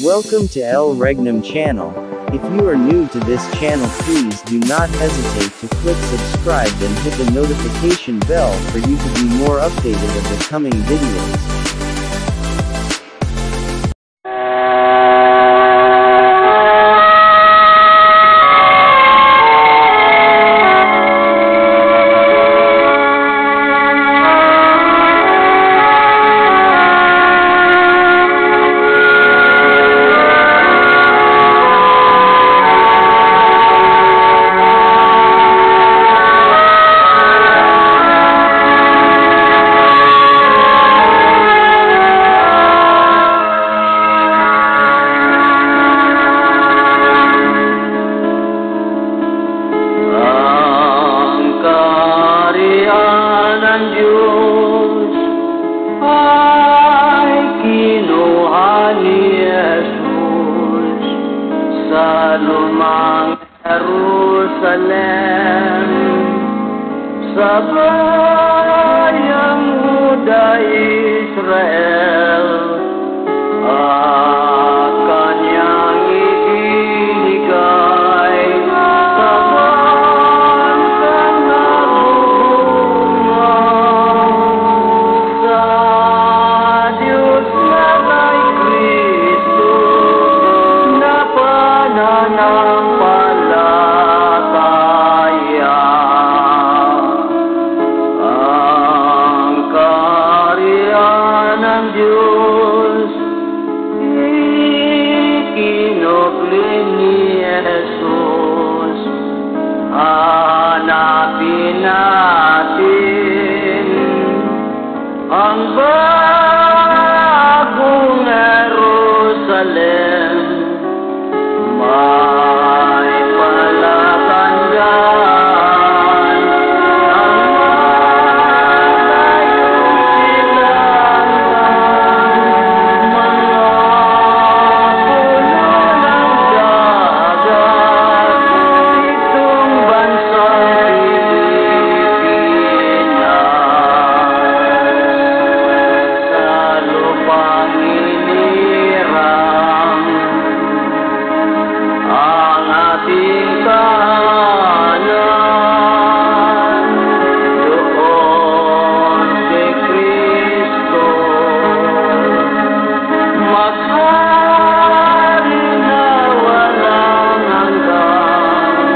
Welcome to El Regnum channel. If you are new to this channel, please do not hesitate to click subscribe and hit the notification bell for you to be more updated of the coming videos. Lumang Jerusalem, sa bayang Huda Israel, kanyang ibinigay sa bansang nabubuhay sa Diyos na kay Kristo na pananampalataya. Ang kaharian ng Diyos ikinubli ni Jesus. Hanapin natin ang bagong Jerusalem. May palatandaan ang malayong silangan, mga puno ng dagat, itong bansang Pilipinas. Sa lupang inirang ang ating tahanan, doon si Kristo maghari na walang hanggan.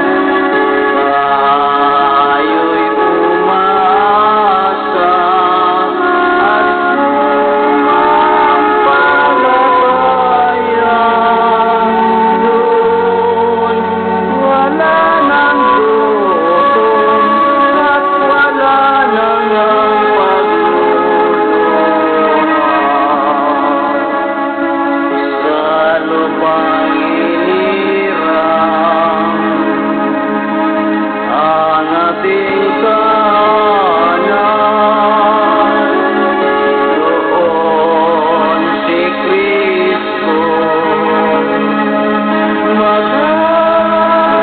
Tayo'y umasa at sumampalataya. Doon wala nang gutom at wala nang pagluluha. Sa lupang inirang ang ating tahanan, doon si Kristo maghari na walang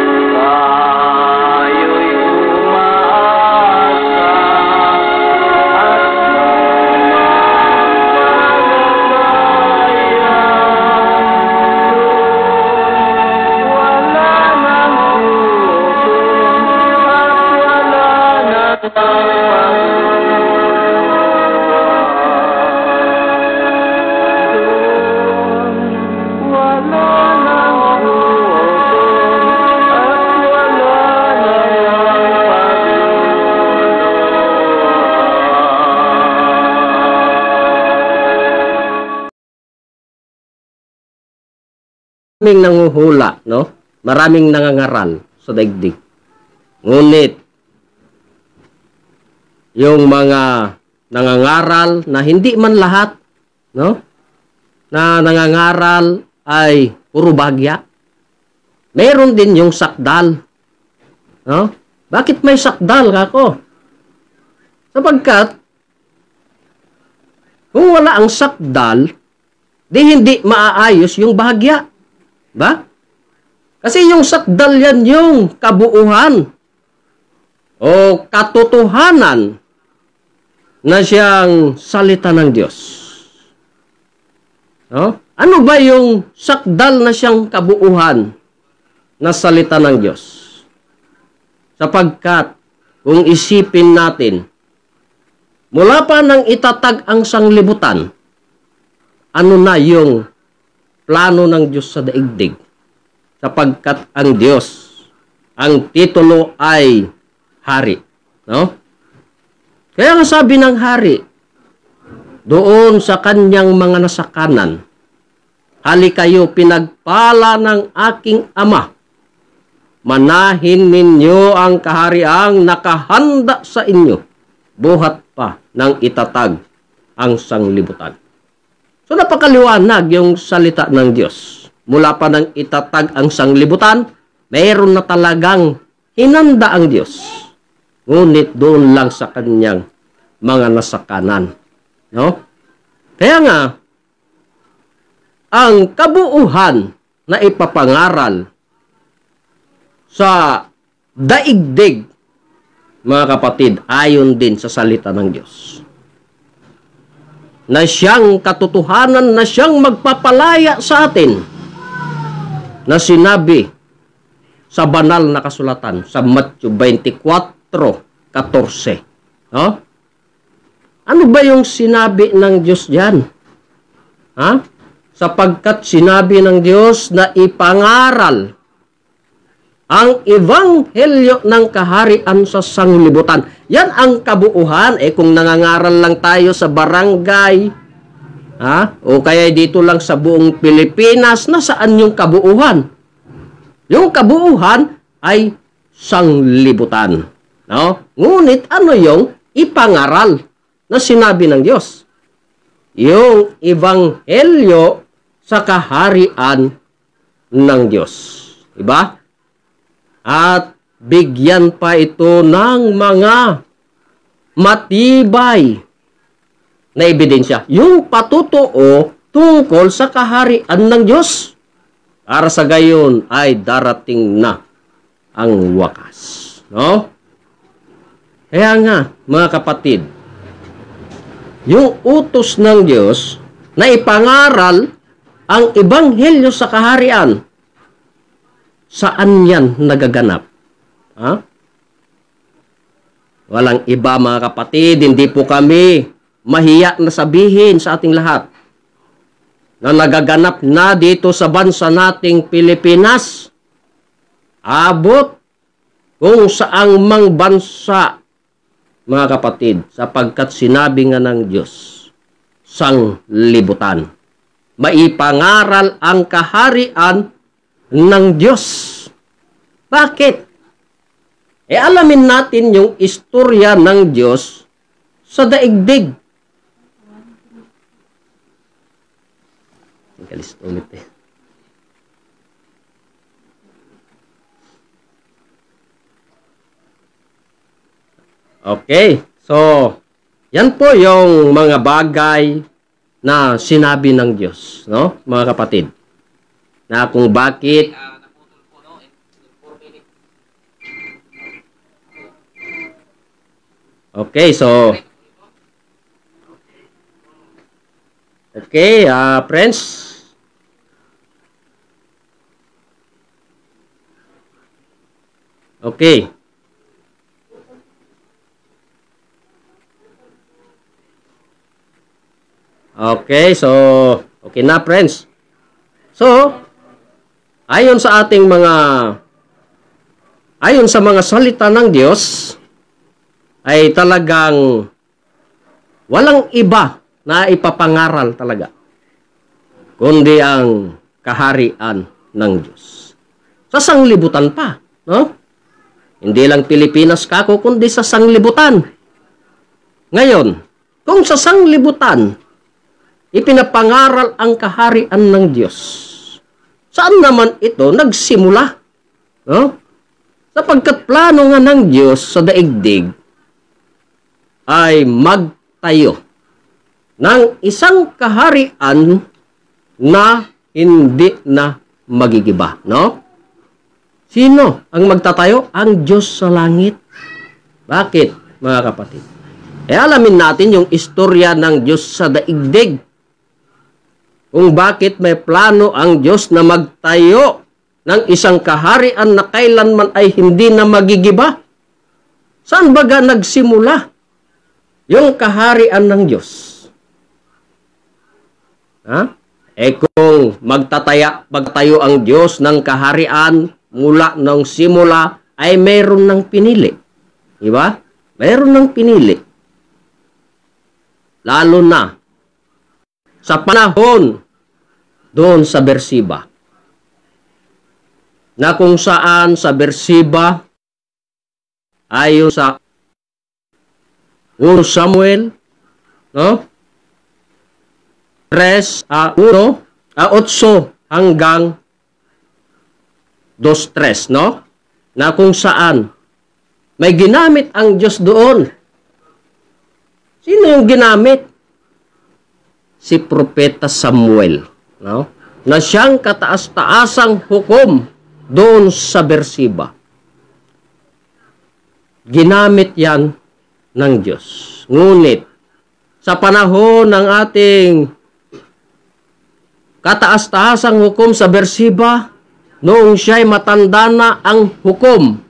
hanggan. Tayo'y umaasa at sumampalataya. Doon wala nang gutom at wala nang pagluluha. Doon wala nang gutom at wala nang pagluluha. Maraming nanguhula, no? Maraming nangangaral sa daigdig. Ngunit, yung mga nangangaral na hindi man lahat, no? Na nangangaral ay puro bagya. Meron din yung sakdal. No? Bakit may sakdal kako? Sapagkat, kung wala ang sakdal, di hindi maaayos yung bahagya. Ba? Kasi yung sakdal yan yung kabuuhan o katotohanan na siyang salita ng Diyos. No? Ano ba yung sakdal na siyang kabuuhan na salita ng Diyos? Sapagkat, kung isipin natin, mula pa nang itatag ang sanglibutan, ano na yung plano ng Diyos sa daigdig? Sapagkat ang Diyos, ang titulo ay hari. No? Kaya nga sabi ng hari, doon sa kanyang mga nasakanan, hali kayo pinagpala ng aking ama, manahin ninyo ang kahariang nakahanda sa inyo, buhat pa ng itatag ang sanglibutan. So napakaliwanag yung salita ng Diyos. Mula pa ng itatag ang sanglibutan, mayroon na talagang hinanda ang Diyos. Ngunit doon lang sa kanyang mga nasakanan. No? Kaya nga, ang kabuuhan na ipapangaral sa daigdig, mga kapatid, ayon din sa salita ng Diyos. Na siyang katotohanan, na siyang magpapalaya sa atin, na sinabi sa banal na kasulatan, sa Matthew 24:14. No? Ano ba yung sinabi ng Diyos diyan? Ha? Sapagkat sinabi ng Diyos na ipangaral ang ebanghelyo ng kaharian sa sanglibutan. Yan ang kabuuhan. Kung nangangaral lang tayo sa barangay, o kaya dito lang sa buong Pilipinas, nasaan yung kabuuhan? Yung kabuuhan ay sanglibutan. No? Ngunit ano yung ipangaral na sinabi ng Diyos? Yung ebanghelyo sa kaharian ng Diyos. Diba? At bigyan pa ito ng mga matibay na ebidensya. Yung patutuo tungkol sa kaharian ng Diyos. Para sa gayon ay darating na ang wakas. No? Kaya nga, mga kapatid, yung utos ng Diyos na ipangaral ang ebanghelyo sa kaharian, saan yan nagaganap? Walang iba, mga kapatid, hindi po kami mahiya na sabihin sa ating lahat na nagaganap na dito sa bansa nating Pilipinas, abot kung saang mang bansa, mga kapatid, sapagkat sinabi nga ng Diyos, sanglibutan. Maipangaral ang kaharian ng Diyos. Bakit? Alamin natin yung istorya ng Diyos sa daigdig. Kalis ulit Okay, so yan po yung mga bagay na sinabi ng Diyos, no, mga kapatid, na kung bakit friends, okay. Okay, so okay na, friends. So, ayon sa mga salita ng Diyos, ay talagang walang iba na ipapangaral talaga, kundi ang kaharian ng Diyos. Sa sanglibutan pa, no? Hindi lang Pilipinas kako, kundi sa sanglibutan. Ngayon, kung sa sanglibutan ipinapangaral ang kaharian ng Diyos, saan naman ito nagsimula? No? Sapagkat plano nga ng Diyos sa daigdig ay magtayo ng isang kaharian na hindi na magigiba. No? Sino ang magtatayo? Ang Diyos sa langit. Bakit, mga kapatid? alamin natin yung istorya ng Diyos sa daigdig. Kung bakit may plano ang Diyos na magtayo ng isang kaharian na kailanman ay hindi na magigiba. Saan baga nagsimula yung kaharian ng Diyos? Kung magtayo ang Diyos ng kaharian mula ng simula, ay mayroon ng pinili. Diba? Mayroon ng pinili. Lalo na sa panahon doon sa Beersheba. Na kung saan sa Beersheba, ayon sa 1 Samuel, no? 8 hanggang 2:3, no? Na kung saan may ginamit ang Diyos doon. Sino yung ginamit? Si Propeta Samuel, no? Na siyang kataas-taasang hukom doon sa Beersheba. Ginamit yan ng Diyos. Ngunit, sa panahon ng ating kataas-taasang hukom sa Beersheba, noong siya'y matanda na, ang hukom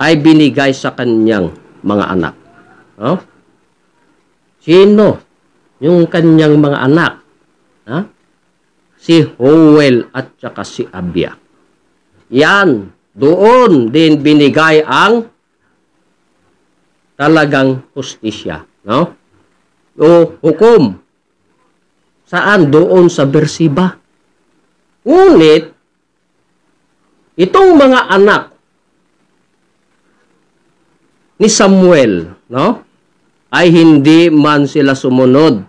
ay binigay sa kanyang mga anak. Oh? Sino yung kanyang mga anak? Si Joel at saka si Abia. Yan, doon din binigay ang talagang hustisya. No? O hukom. Saan? Doon sa Beersheba. Ngunit, itong mga anak ni Samuel, no, ay hindi man sila sumunod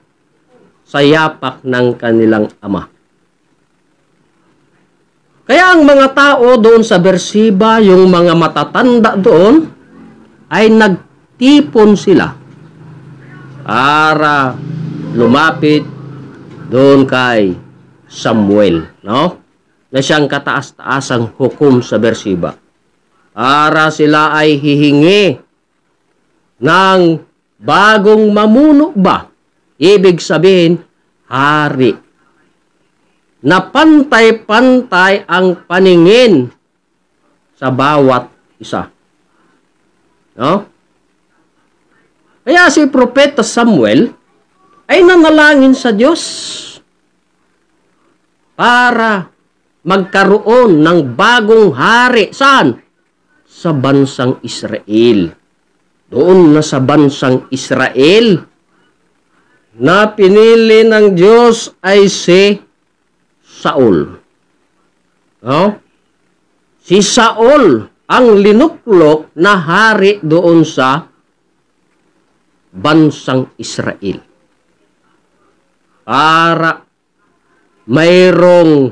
sa yapak ng kanilang ama. Kaya ang mga tao doon sa Beersheba, yung mga matatanda doon, ay nagtipon sila para lumapit doon kay Samuel, no? Na siyang kataas-taasang hukom sa Beersheba. Para sila ay hihingi ng bagong mamuno ba? Ibig sabihin, hari. Na pantay-pantay ang paningin sa bawat isa. No? Kaya si Propeta Samuel ay nanalangin sa Diyos para magkaroon ng bagong hari. Saan? Sa bansang Israel. Doon na sa bansang Israel na pinili ng Diyos ay si Saul. No? Si Saul ang linuklok na hari doon sa bansang Israel. Para mayroong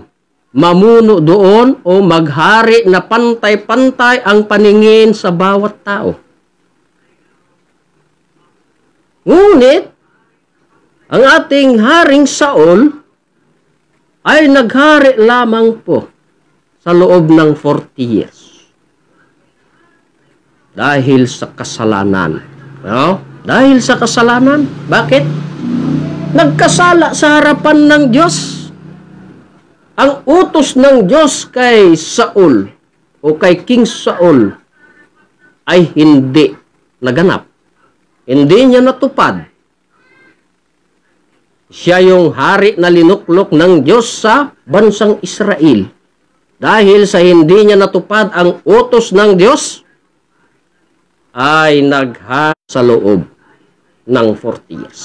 mamuno doon o maghari na pantay-pantay ang paningin sa bawat tao. Ngunit, ang ating haring Saul ay naghari lamang po sa loob ng 40 years. Dahil sa kasalanan. No? Dahil sa kasalanan. Bakit? Nagkasala sa harapan ng Diyos. Ang utos ng Diyos kay Saul o kay King Saul ay hindi naganap. Hindi niya natupad. Siya yung hari na linuklok ng Diyos sa bansang Israel. Dahil sa hindi niya natupad ang utos ng Diyos, ay naghari sa loob ng 40 years.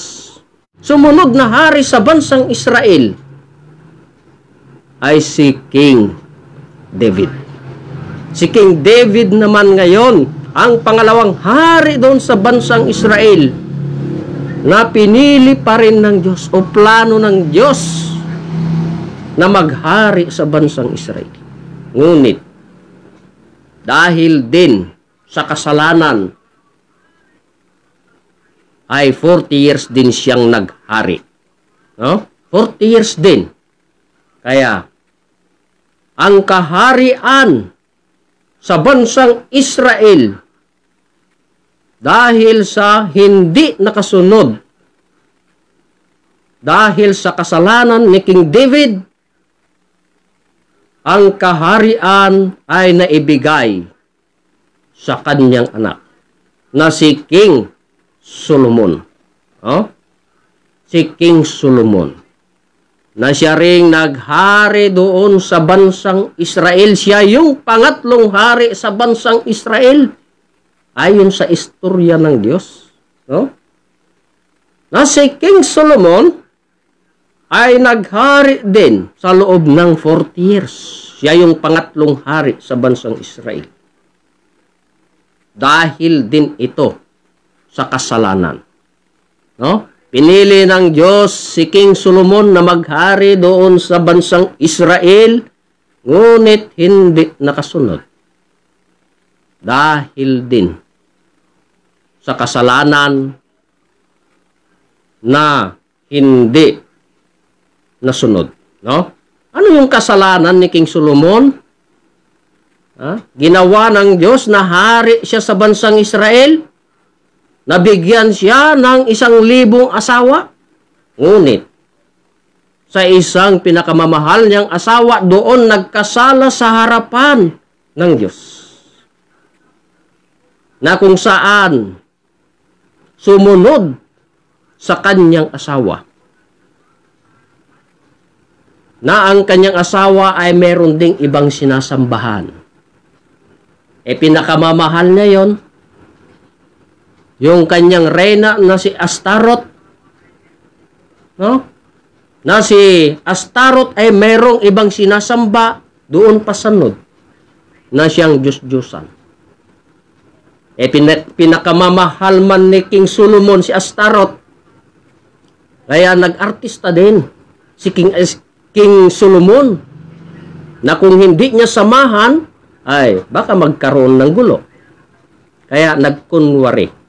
Sumunod na hari sa bansang Israel ay si King David. Si King David naman ngayon, ang pangalawang hari doon sa bansang Israel, na pinili pa rin ng Diyos o plano ng Diyos na maghari sa bansang Israel. Ngunit, dahil din sa kasalanan, ay 40 years din siyang naghari. No? 40 years din. Kaya, ang kaharian sa bansang Israel, dahil sa hindi nakasunod, dahil sa kasalanan ni King David, ang kaharian ay naibigay sa kanyang anak na si King Solomon. Si King Solomon, na siya ring naghari doon sa bansang Israel. Siya yung pangatlong hari sa bansang Israel, ayon sa istorya ng Diyos. Na si King Solomon ay naghari din sa loob ng 40 years. Siya yung pangatlong hari sa bansang Israel. Dahil din ito sa kasalanan. Pinili ng Diyos si King Solomon na maghari doon sa bansang Israel, ngunit hindi nakasunod. Dahil din sa kasalanan na hindi nasunod. Ano yung kasalanan ni King Solomon? Ginawa ng Diyos na hari siya sa bansang Israel. Nabigyan siya ng 1,000 asawa. Ngunit, sa isang pinakamamahal niyang asawa, doon nagkasala sa harapan ng Diyos. Na kung saan sumunod sa kanyang asawa. Na ang kanyang asawa ay meron ding ibang sinasambahan. Pinakamamahal niya yon, yung kanyang reyna na si Astaroth. Na si Astaroth ay merong ibang sinasamba doon pasanod na siyang Diyos-Diyosan. Pinakamamahal man ni King Solomon si Astaroth. Kaya nag-artista din si King Solomon, na kung hindi niya samahan ay baka magkaroon ng gulo. Kaya nagkunwari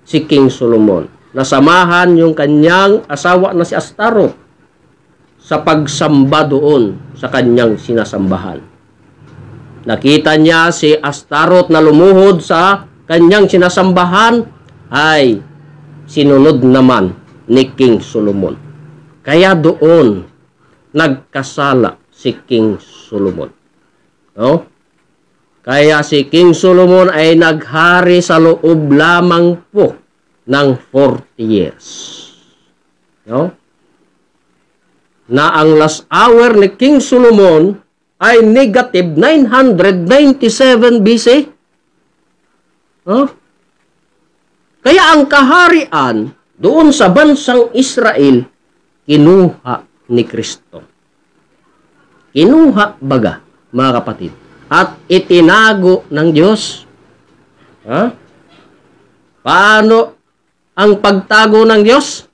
si King Solomon, nasamahan yung kanyang asawa na si Astaroth sa pagsamba doon sa kanyang sinasambahan. Nakita niya si Astaroth na lumuhod sa kanyang sinasambahan, ay sinunod naman ni King Solomon. Kaya doon nagkasala si King Solomon. Kaya si King Solomon ay naghari sa loob lamang po ng 40 years. Na ang last hour ni King Solomon ay negative 997 BC. Kaya ang kaharian doon sa bansang Israel, kinuha ni Kristo. Kinuha baga, mga kapatid, at itinago ng Diyos. Paano ang pagtago ng Diyos?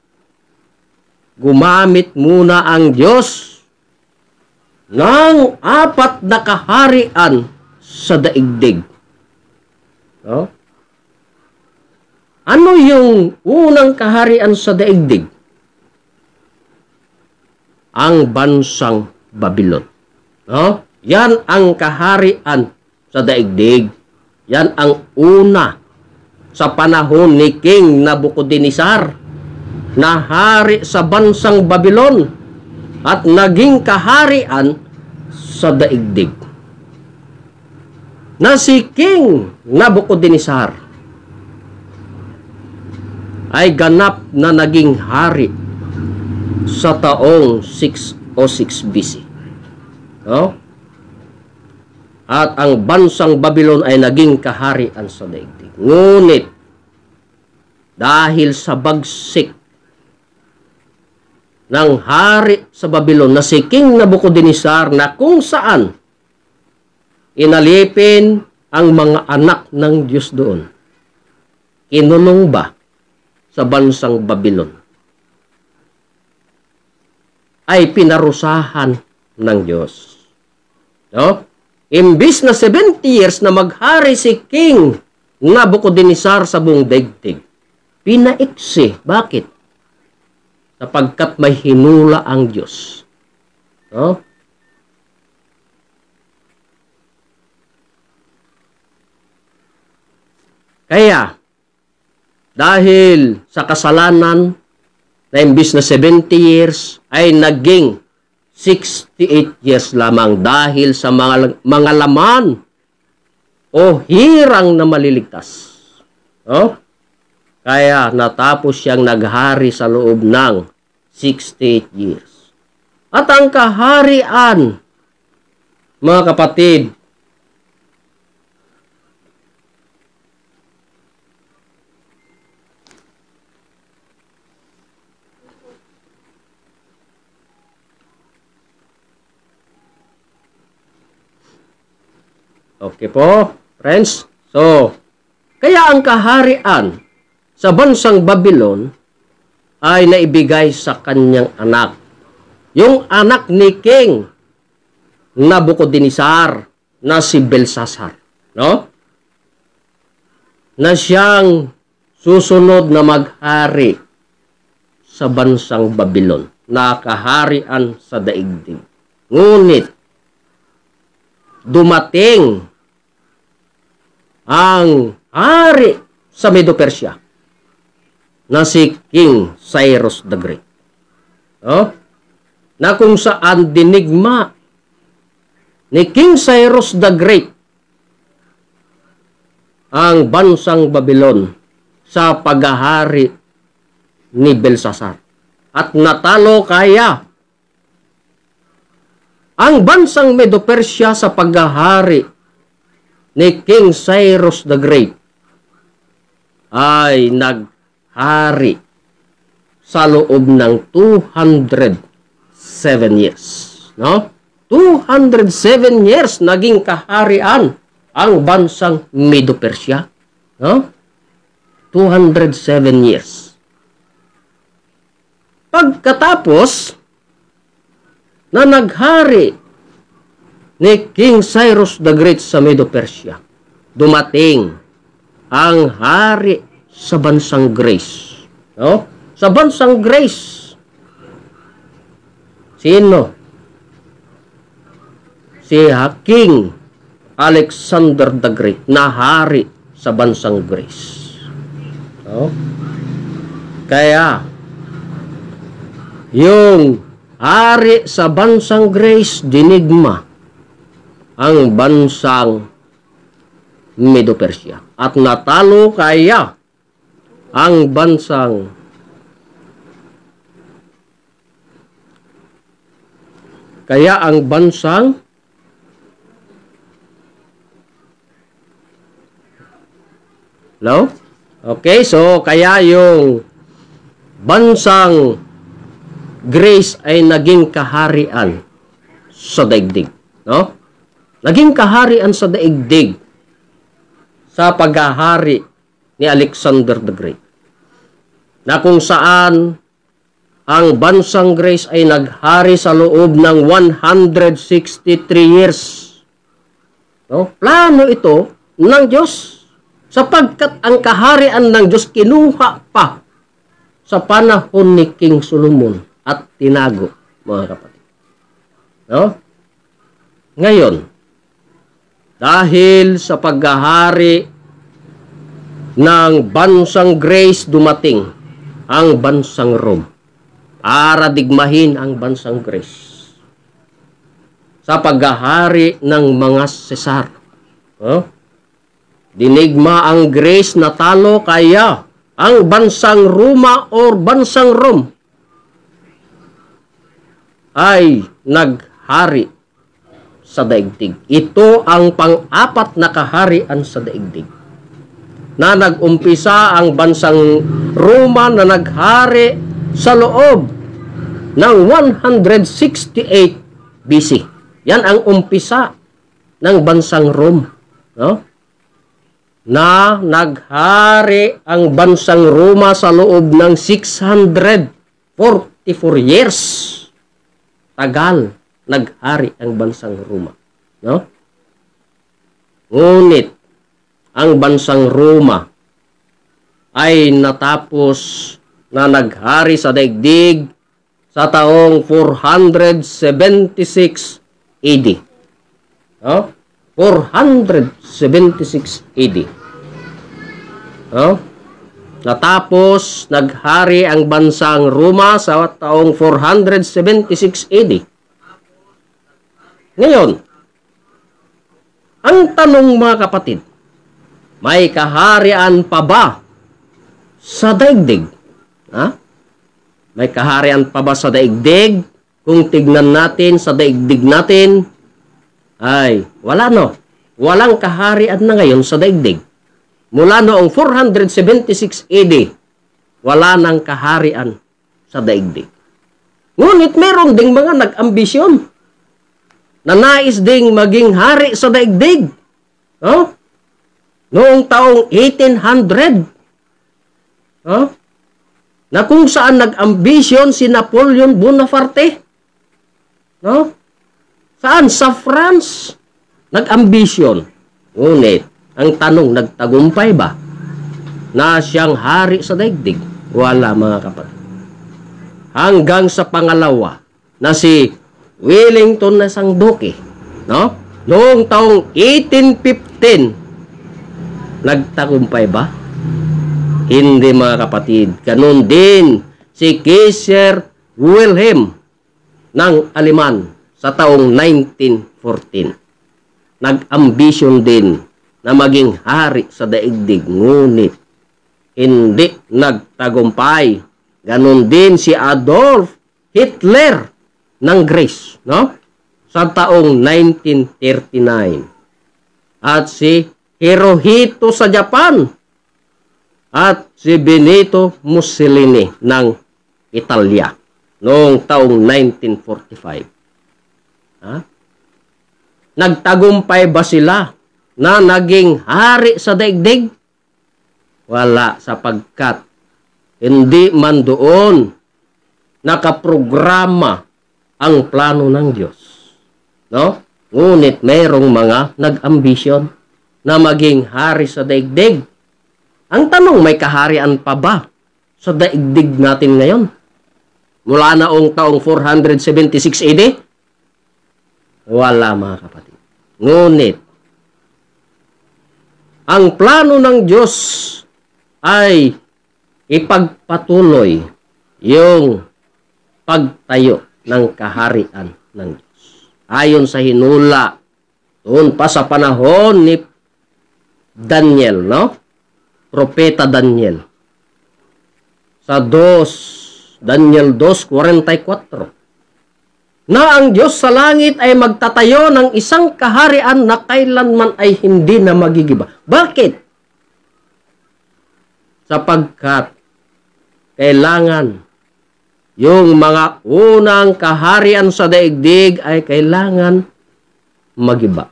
Gumamit muna ang Diyos ng 4 na kaharian sa daigdig. Ano yung unang kaharian sa daigdig? Ang bansang Babylon. Yan ang kaharian sa daigdig. Yan ang una sa panahon ni King Nabucodonosor, na hari sa bansang Babylon at naging kaharian sa daigdig. Na si King Nabucodonosor ay ganap na naging hari sa taong 606 BC. At ang bansang Babylon ay naging kaharian sa daigdig. Ngunit, dahil sa bagsik ng hari sa Babylon na si King Nabucodonosor, na kung saan inalipin ang mga anak ng Diyos doon, kinulong ba sa bansang Babylon, ay pinarusahan ng Diyos. Imbis na 70 years na maghari si King Nabucodonosor sa buong daigdig, pinaiksi. Bakit? Sapagkat may hinula ang Diyos. Kaya, Dahil sa kasalanan na imbis na 70 years ay naging 68 years lamang dahil sa mga laman o hirang na maliligtas. No? Kaya natapos siyang naghari sa loob ng 68 years. At ang kaharian, mga kapatid, okay po, friends. So, kaya ang kaharian sa bansang Babylon ay naibigay sa kanyang anak. Yung anak ni King Nabucodonosor na si Belshazzar, no? Na siyang susunod na maghari sa bansang Babylon, na kaharian sa daigdig. Ngunit dumating ang hari sa Medo-Persia na si King Cyrus the Great. No? Na kung saan dinigma ni King Cyrus the Great ang bansang Babylon sa paghahari ni Belshazzar. At natalo kaya ang bansang Medo-Persia sa paghahari ni King Cyrus the Great ay naghari sa loob ng 207 years. No? 207 years naging kaharian ang bansang Medo-Persia. No? 207 years. Pagkatapos na naghari ni King Cyrus the Great sa Medo-Persia, dumating ang hari sa bansang Greece. No? Sa bansang Greece, sino? Si King Alexander the Great na hari sa bansang Greece. No? Kaya, yung hari sa bansang Greece, dinigma ang bansang Medo-Persia. At natalo kaya ang bansang Hello? Okay, so kaya yung bansang Greece ay naging kaharian sa daigdig. No? Naging kaharian sa daigdig sa paghahari ni Alexander the Great. Na kung saan ang bansang Greece ay naghari sa loob ng 163 years. No? Plano ito ng Diyos sapagkat ang kaharian ng Diyos kinuha pa sa panahon ni King Solomon at tinago, mga kapatid. No? Ngayon, dahil sa paghahari ng bansang Greece, dumating ang bansang Rome para digmahin ang bansang Greece sa paghahari ng mga Cesar. No? Dinigma ang Greece, natalo kaya ang bansang Roma or bansang Rome ay naghari sa daigdig. Ito ang pang-apat na kaharian sa daigdig. Na nag-umpisa ang bansang Roma na naghari sa loob ng 168 BC. Yan ang umpisa ng bansang Rome. No? Na naghari ang bansang Roma sa loob ng 644 years. Tagal naghari ang bansang Roma. No? Ngunit ang bansang Roma ay natapos na naghari sa daigdig sa taong 476 AD. No? 476 AD. No? natapos naghari ang bansang Roma sa taong 476 AD. Ngayon, ang tanong mga kapatid, may kaharian pa ba sa daigdig? Ha? May kaharian pa ba sa daigdig? Kung tignan natin sa daigdig natin, ay wala no. Walang kaharian na ngayon sa daigdig. Mula noong 476 AD, wala nang kaharian sa daigdig. Ngunit meron ding mga nag-ambisyon na nais ding maging hari sa daigdig. No? Noong taong 1800, na kung saan nag-ambisyon si Napoleon Bonaparte. No? Saan? Sa France. Nag-ambisyon. Ngunit, ang tanong, nagtagumpay ba na siyang hari sa daigdig? Wala mga kapatid. Hanggang sa pangalawa na si Wellington na isang duke. No? Noong taong 1815, nagtagumpay ba? Hindi mga kapatid. Ganun din si Kaiser Wilhelm ng Aleman sa taong 1914. Nag-ambisyon din na maging hari sa daigdig, ngunit hindi nagtagumpay. Ganun din si Adolf Hitler ng Greece, no? Sa taong 1939. At si Hirohito sa Japan. At si Benito Mussolini ng Italia noong taong 1945. Ha? Nagtagumpay ba sila na naging hari sa daigdig? Wala, sapagkat hindi man doon nakaprograma ang plano ng Diyos. No? Ngunit mayroong mga nag-ambisyon na maging hari sa daigdig. Ang tanong, may kaharian pa ba sa daigdig natin ngayon? Mula noong taong 476 AD? Wala mga kapatid. Ngunit, ang plano ng Diyos ay ipagpatuloy yung pagtayo ng kaharian ng Diyos. Ayon sa hinula, doon pa sa panahon ni Daniel, no? Propeta Daniel. Sa Daniel 2:44. Na ang Diyos sa langit ay magtatayo ng isang kaharian na kailanman ay hindi na magigiba. Bakit? Sapagkat kailangan yung mga unang kaharian sa daigdig ay kailangan magiba.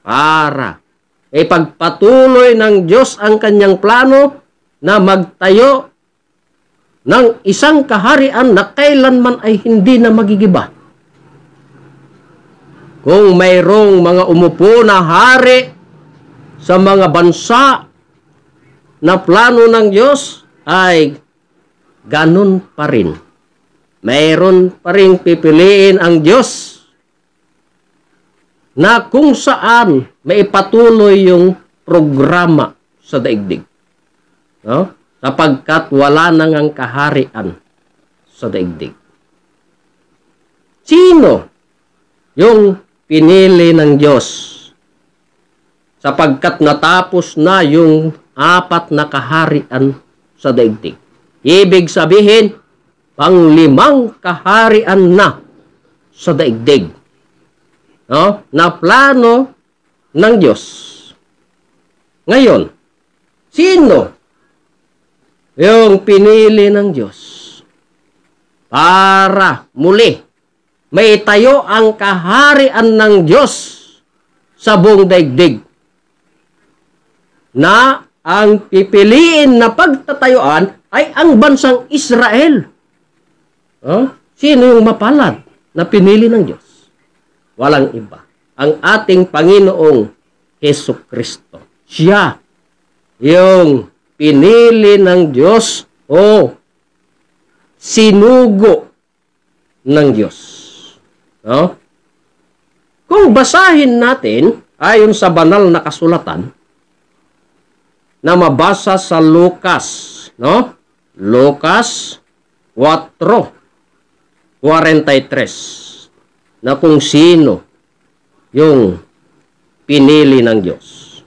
Para ipagpatuloy ng Diyos ang kanyang plano na magtayo ng isang kaharian na kailanman ay hindi na magigiba. Kung mayroong mga umupo na hari sa mga bansa na plano ng Diyos, ay ganun pa rin. Mayroon pa rin pipiliin ang Diyos na kung saan maipatuloy yung programa sa daigdig. No? Sapagkat wala nang ang kaharian sa daigdig. Sino yung pinili ng Diyos? Sapagkat natapos na yung 4 na kaharian sa daigdig. Ibig sabihin, pang-5 kaharian na sa daigdig. No? Na plano ng Diyos. Ngayon, sino yung pinili ng Diyos para muli may tayo ang kaharian ng Diyos sa buong daigdig? Na ang pipiliin na pagtatayuan ay ang bansang Israel. Sino yung mapalad na pinili ng Diyos? Walang iba. Ang ating Panginoong Hesukristo. Siya yung pinili ng Diyos o sinugo ng Diyos. No? Kung basahin natin ayon sa banal na kasulatan na mabasa sa Lucas No? Lucas 4:43 na kung sino yung pinili ng Diyos.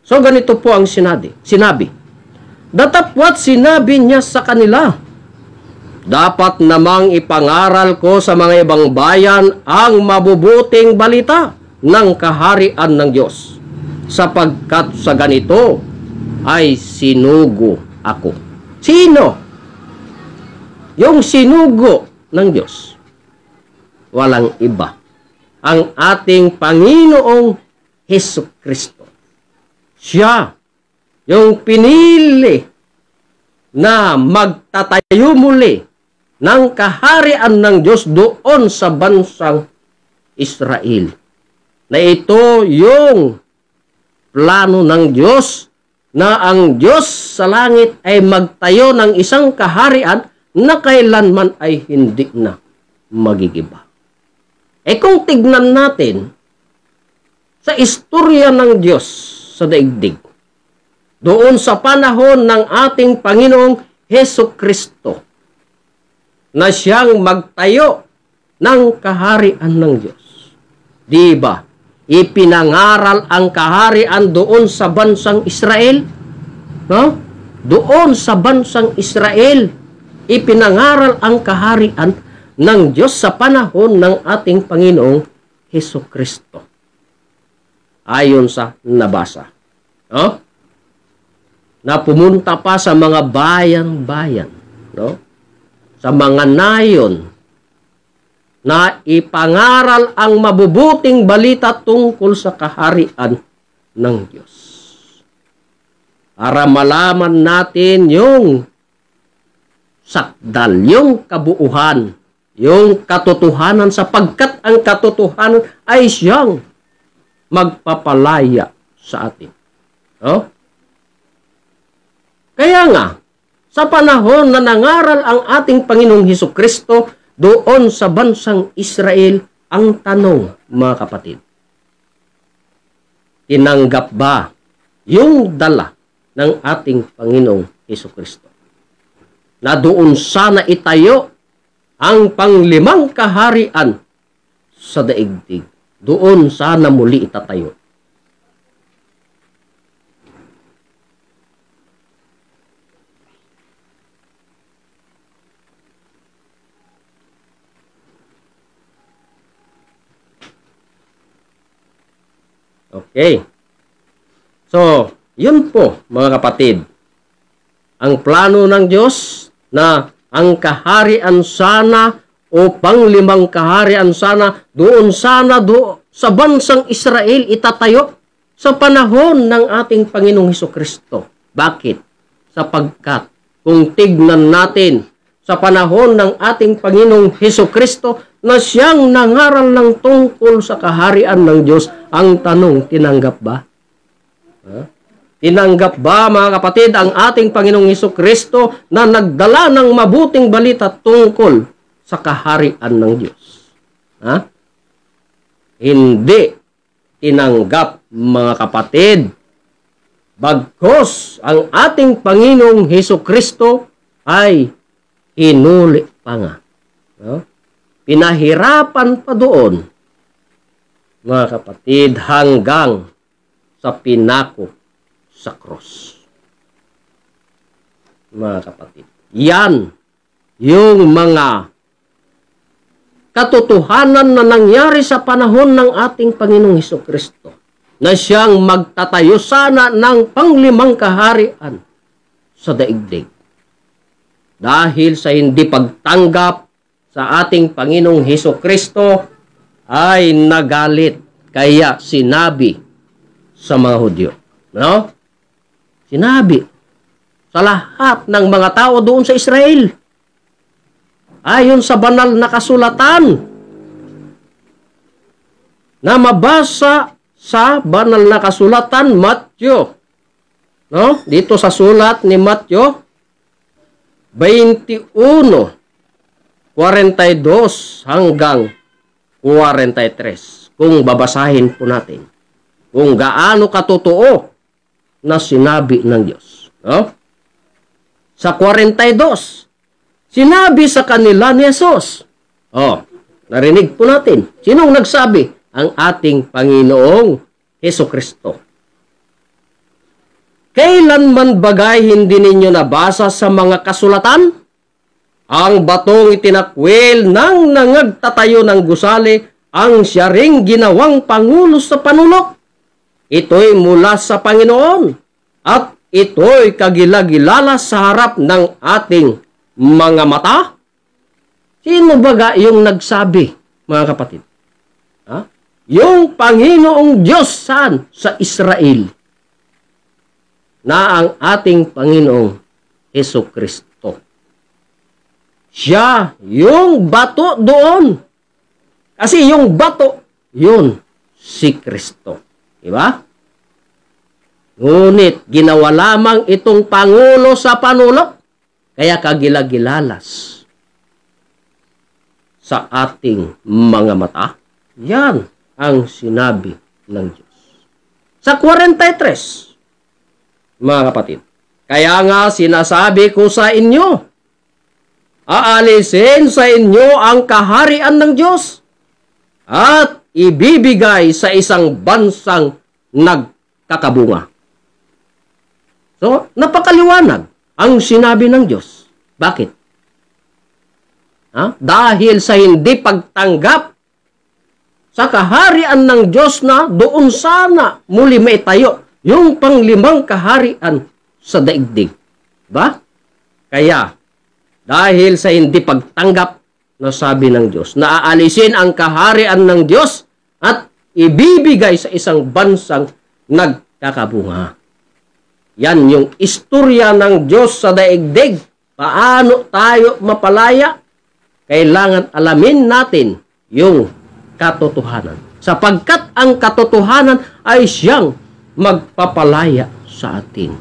So ganito po ang sinabi. Datapwat sinabi niya sa kanila, dapat namang ipangaral ko sa mga ibang bayan ang mabubuting balita ng kaharian ng Diyos, sapagkat sa ganito ay sinugo ako. Sino? Yung sinugo ng Diyos. Walang iba. Ang ating Panginoong Hesukristo. Siya yung pinili na magtatayo muli ng kaharian ng Diyos doon sa bansang Israel. Na ito yung plano ng Diyos na ang Diyos sa langit ay magtayo ng isang kaharian na kailanman ay hindi na magigiba. Kung tignan natin sa istorya ng Diyos sa daigdig, doon sa panahon ng ating Panginoong Hesukristo, na siyang magtayo ng kaharian ng Diyos. Di ba? Ipinangaral ang kaharian doon sa bansang Israel. No? Doon sa bansang Israel, ipinangaral ang kaharian ng Diyos sa panahon ng ating Panginoong Hesukristo. Ayon sa nabasa. No? Na pumunta pa sa mga bayan-bayan. No? Sa mga nayon na ipangaral ang mabubuting balita tungkol sa kaharian ng Diyos. Para malaman natin yung sakdal, yung kabuuhan, yung katotohanan, sapagkat ang katotohanan ay siyang magpapalaya sa atin. No? Kaya nga, sa panahon na nangaral ang ating Panginoong Hesukristo doon sa bansang Israel, ang tanong, mga kapatid, tinanggap ba yung dala ng ating Panginoong Hesukristo? Na doon sana itayo ang panglimang kaharian sa daigdig. Doon sana muli itatayo. Okay. So, yun po mga kapatid. Ang plano ng Diyos na ang kaharian sana o panglimang kaharian sana doon sana sa bansang Israel itatayo sa panahon ng ating Panginoong Hesukristo. Bakit? Sapagkat kung tignan natin sa panahon ng ating Panginoong Hesukristo na siyang nangaral ng tungkol sa kaharian ng Diyos, ang tanong, tinanggap ba? Tinanggap ba, mga kapatid, ang ating Panginoong Hesukristo na nagdala ng mabuting balita tungkol sa kaharian ng Diyos? Hindi tinanggap, mga kapatid. Bagkus ang ating Panginoong Hesukristo ay hinuli pa nga. Pinahirapan pa doon, mga kapatid, hanggang sa pinako sa cross. Mga kapatid, yan yung mga katotohanan na nangyari sa panahon ng ating Panginoong Hesukristo, na siyang magtatayo sana ng panglimang kaharian sa daigdig. Dahil sa hindi pagtanggap sa ating Panginoong Hesukristo, ay nagalit. Kaya sinabi sa mga Hudyo. No? Sinabi sa lahat ng mga tao doon sa Israel. Ayon sa banal na kasulatan na mabasa sa banal na kasulatan, Matthew. No? Dito sa sulat ni Matthew 21:42 hanggang 43. Kung babasahin po natin kung gaano katotoo na sinabi ng Diyos. No? sa 42, sinabi sa kanila ni Jesus. Narinig po natin. Sinong nagsabi? Ang ating Panginoong Hesukristo. Kailanman bagay hindi ninyo nabasa sa mga kasulatan? Ang batong itinakwil ng nangagtatayo ng gusali ang siya ring ginawang pangulo sa panulok. Ito'y mula sa Panginoon at ito'y kagilagilala sa harap ng ating mga mata. Sino baga yung nagsabi, mga kapatid? Yung Panginoong Diyos saan? Sa Israel. Na ang ating Panginoong Hesukristo. Siya yung bato doon. Kasi yung bato, yun si Kristo. Diba? Ngunit, ginawa lamang itong Pangulo sa panulok, kaya kagilagilalas sa ating mga mata. Yan ang sinabi ng Diyos. Sa 43, mga kapatid, kaya nga sinasabi ko sa inyo, aalisin sa inyo ang kaharian ng Diyos at ibibigay sa isang bansang nagkakabunga. So, napakaliwanag ang sinabi ng Diyos. Bakit? Dahil sa hindi pagtanggap sa kaharian ng Diyos na doon sana muli maitayo yung panglimang kaharian sa daigdig. Ba? Kaya, dahil sa hindi pagtanggap na sabi ng Diyos, na aalisin ang kaharian ng Diyos at ibibigay sa isang bansang nagkakabunga. Yan yung istorya ng Diyos sa daigdig. Paano tayo mapalaya? Kailangan alamin natin yung katotohanan. Sapagkat ang katotohanan ay siyang magpapalaya sa atin.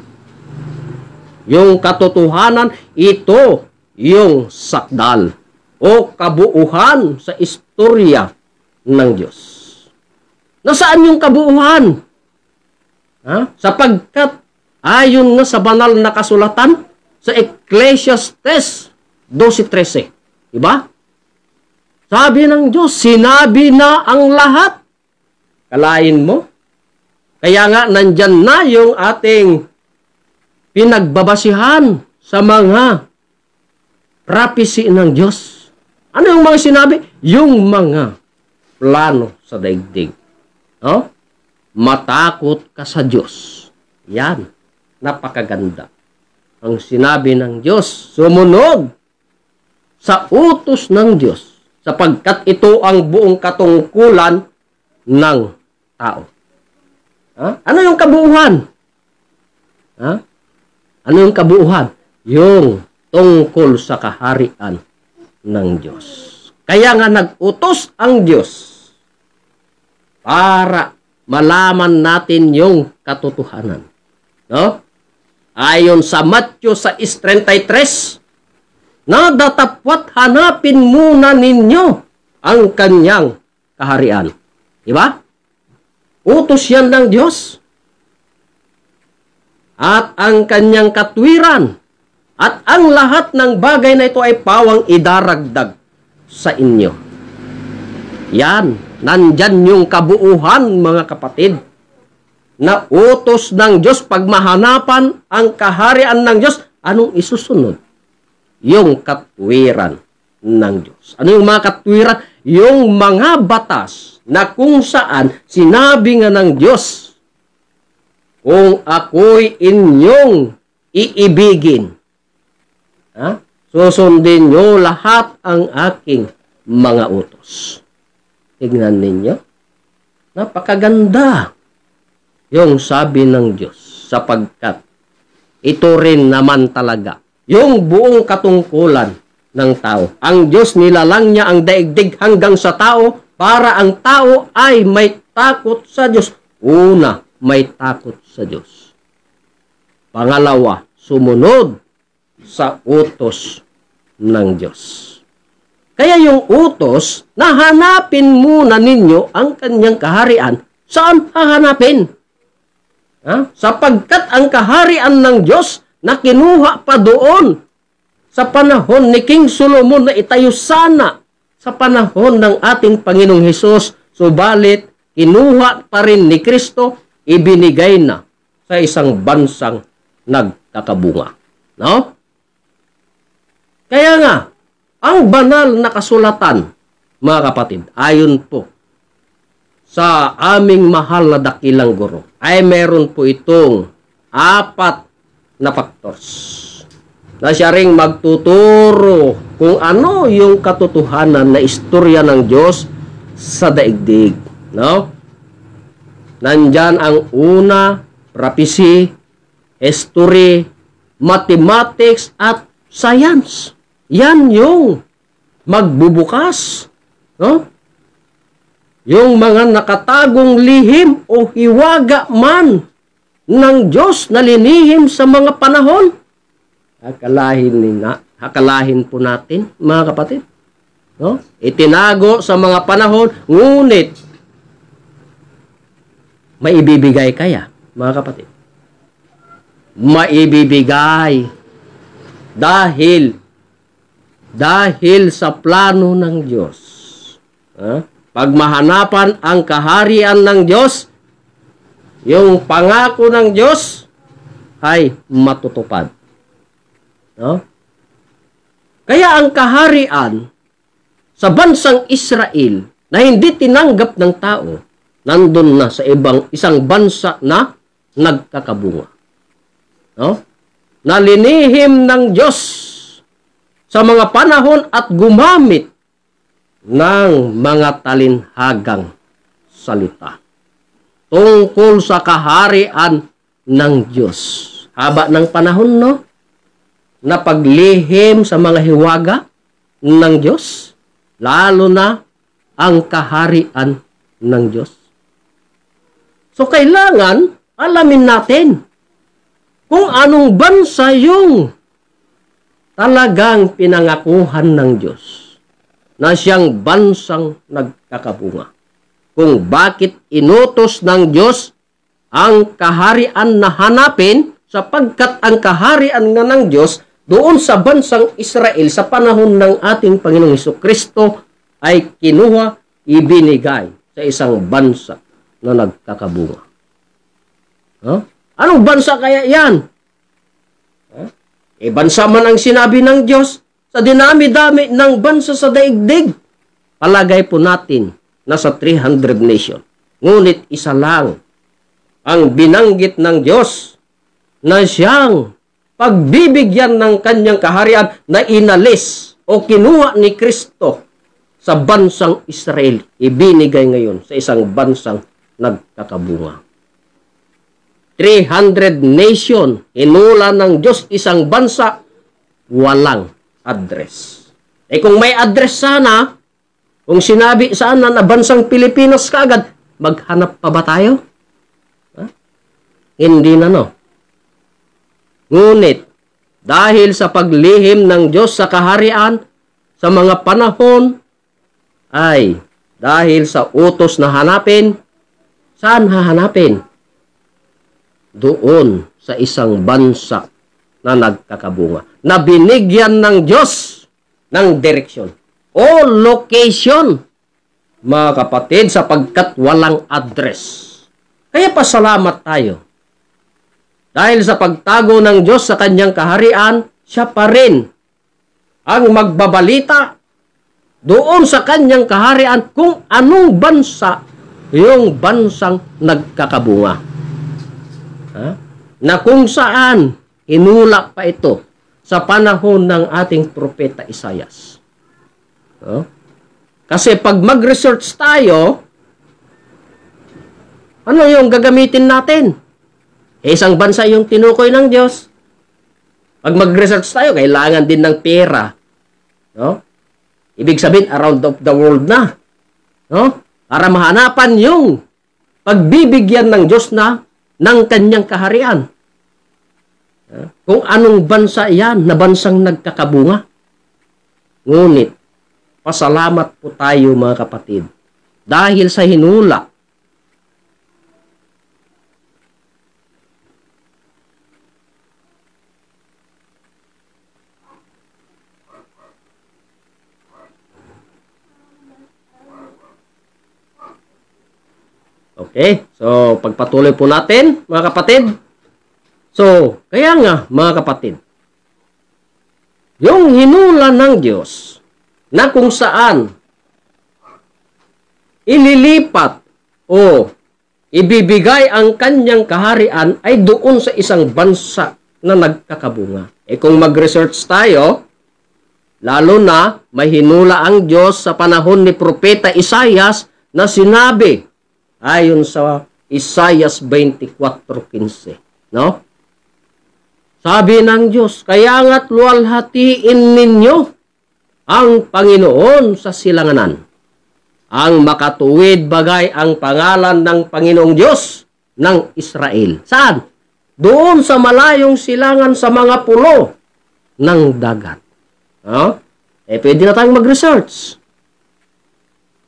Yung katotohanan, ito yung sakdal o kabuuhan sa istorya ng Diyos. Nasaan yung kabuuhan? Sapagkat ayon nga sa banal na kasulatan sa Ecclesiastes 12:13. Diba? Sabi ng Diyos, sinabi na ang lahat. Kalain mo? Kaya nga, nandyan na yung ating pinagbabasihan sa mga prophecy ng Diyos. Ano yung mga sinabi? Yung mga plano sa daigdig. Matakot ka sa Diyos. Yan. Napakaganda. Ang sinabi ng Diyos, sumunod sa utos ng Diyos, sapagkat ito ang buong katungkulan ng tao. Ano yung kabuuhan? Ano yung kabuuhan? Yung tungkol sa kaharian ng Diyos. Kaya nga nag-utos ang Diyos para malaman natin yung katotohanan. Ayon sa Matthew 6:33, na datapwat hanapin muna ninyo ang kanyang kaharian. Diba? Utos yan ng Diyos. At ang kanyang katwiran. At ang lahat ng bagay na ito ay pawang idaragdag sa inyo. Yan. Nandyan yung kabuuhan, mga kapatid. Na utos ng Diyos, pag mahanapan ang kaharian ng Diyos, anong isusunod? Yung katwiran ng Diyos. Ano yung mga katwiran? Yung mga batas na kung saan sinabi nga ng Diyos, kung ako'y inyong iibigin, susundin nyo lahat ang aking mga utos. Tignan ninyo. Napakaganda yung sabi ng Diyos, sapagkat ito rin naman talaga yung buong katungkulan ng tao. Ang Diyos nilalang niya ang daigdig hanggang sa tao para ang tao ay may takot sa Diyos. Una, may takot sa Diyos. Pangalawa, sumunod sa utos ng Diyos. Kaya yung utos, nahanapin muna ninyo ang kanyang kaharian. Saan hahanapin? Sapagkat ang kaharian ng Diyos na kinuha pa doon sa panahon ni King Solomon na itayo sana sa panahon ng ating Panginoong Hesus, subalit kinuha pa rin ni Kristo, ibinigay na sa isang bansang nagkakabunga. No? Kaya nga, ang banal na kasulatan, mga kapatid, ayon po sa aming mahal na dakilang guro, ay meron po itong 4 na factors na siya ring magtuturo kung ano yung katotohanan na istorya ng Diyos sa daigdig. No? Nandyan ang una, prophecy, history, mathematics, at science. Yan yung magbubukas. No? Yung mga nakatagong lihim o hiwaga man ng Diyos na linihim sa mga panahon. Hakalahin po natin, mga kapatid. No? Itinago sa mga panahon, ngunit maibibigay kaya, mga kapatid? Maibibigay dahil sa plano ng Diyos. Pag mahanapan ang kaharian ng Diyos, yung pangako ng Diyos ay matutupad. No? Kaya ang kaharian sa bansang Israel na hindi tinanggap ng tao, nandun na sa isang bansa na nagkakabunga. No? Nalinihim ng Diyos sa mga panahon at gumamit ng mga talinhagang salita tungkol sa kaharian ng Diyos. Haba ng panahon, no? Na paglihim sa mga hiwaga ng Diyos, lalo na ang kaharian ng Diyos. So, kailangan alamin natin kung anong bansa yung talagang pinangakuhan ng Diyos na siyang bansang nagkakabunga. Kung bakit inutos ng Diyos ang kaharian na hanapin, sapagkat ang kaharian nga ng Diyos doon sa bansang Israel sa panahon ng ating Panginoong Hesukristo ay kinuha, ibinigay sa isang bansa na nagkakabunga. Anong bansa kaya yan? Bansa man ang sinabi ng Diyos sa dinami-dami ng bansa sa daigdig. Palagay po natin nasa 300 nation. Ngunit isa lang ang binanggit ng Diyos na siyang pagbibigyan ng kanyang kaharian na inalis o kinuha ni Kristo sa bansang Israel, ibinigay ngayon sa isang bansang nagkakabunga. 300 nation, hinula ng Diyos isang bansa, walang address. Kung may address sana, kung sinabi sana na bansang Pilipinas kaagad, maghanap pa ba tayo? Hindi na, no? Ngunit, dahil sa paglihim ng Diyos sa kaharian, sa mga panahon, ay dahil sa utos na hanapin, saan hahanapin? Doon sa isang bansa na nagkakabunga, na binigyan ng Diyos ng direksyon o location, mga kapatid, sapagkat walang address. Kaya pasalamat tayo. Dahil sa pagtago ng Diyos sa kanyang kaharian, siya pa rin ang magbabalita doon sa kanyang kaharian kung anong bansa yung bansang nagkakabunga. Na kung saan hinula pa ito sa panahon ng ating propeta Isaias. Kasi pag mag-research tayo, ano yung gagamitin natin? Isang bansa yung tinukoy ng Diyos. Pag mag-research tayo, kailangan din ng pera. No? Ibig sabihin, around of the world na. No? Para mahanapan yung pagbibigyan ng Diyos na ng kanyang kaharian. Kung anong bansa yan na bansang nagkakabunga. Ngunit, pasalamat po tayo mga kapatid. Dahil sa hinula Okay? So, pagpatuloy po natin, mga kapatid. So, kaya nga, mga kapatid, yung hinula ng Diyos na kung saan ililipat o ibibigay ang kanyang kaharian ay doon sa isang bansa na nagkakabunga. Kung mag-research tayo, lalo na may hinula ang Diyos sa panahon ni Propeta Isaias na sinabi ayon sa Isaias 24:15, no? Sabi ng Diyos, kaya nga't luwalhatiin ninyo ang Panginoon sa silanganan. Ang makatuwid bagay ang pangalan ng Panginoong Diyos ng Israel. Saan? Doon sa malayong silangan sa mga pulo ng dagat. No? Pwede na tayong mag-research.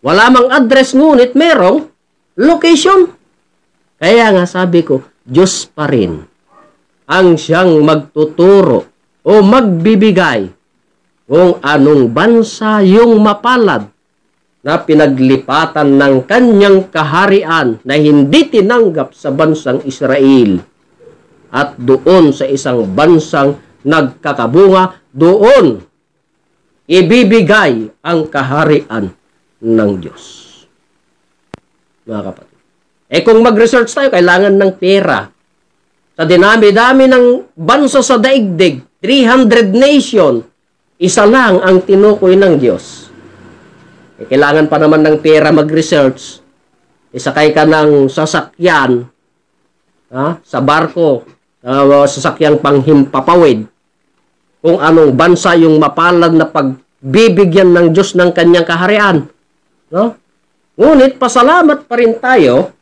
Wala mang address, ngunit merong location. Kaya nga sabi ko, Diyos pa rin ang siyang magtuturo o magbibigay kung anong bansa yung mapalad na pinaglipatan ng kanyang kaharian na hindi tinanggap sa bansang Israel. At doon sa isang bansang nagkakabunga, doon ibibigay ang kaharian ng Diyos. Mga kapatid. Kung mag-research tayo, kailangan ng pera. Sa dinami-dami ng bansa sa daigdig, 300 nation, isa lang ang tinukoy ng Diyos. Kailangan pa naman ng pera mag-research. Isakay ka ng sasakyan, sa barko, sasakyang panghimpapawid, kung anong bansa yung mapalad na pagbibigyan ng Diyos ng kanyang kaharian. No? Ngunit pasalamat pa rin tayo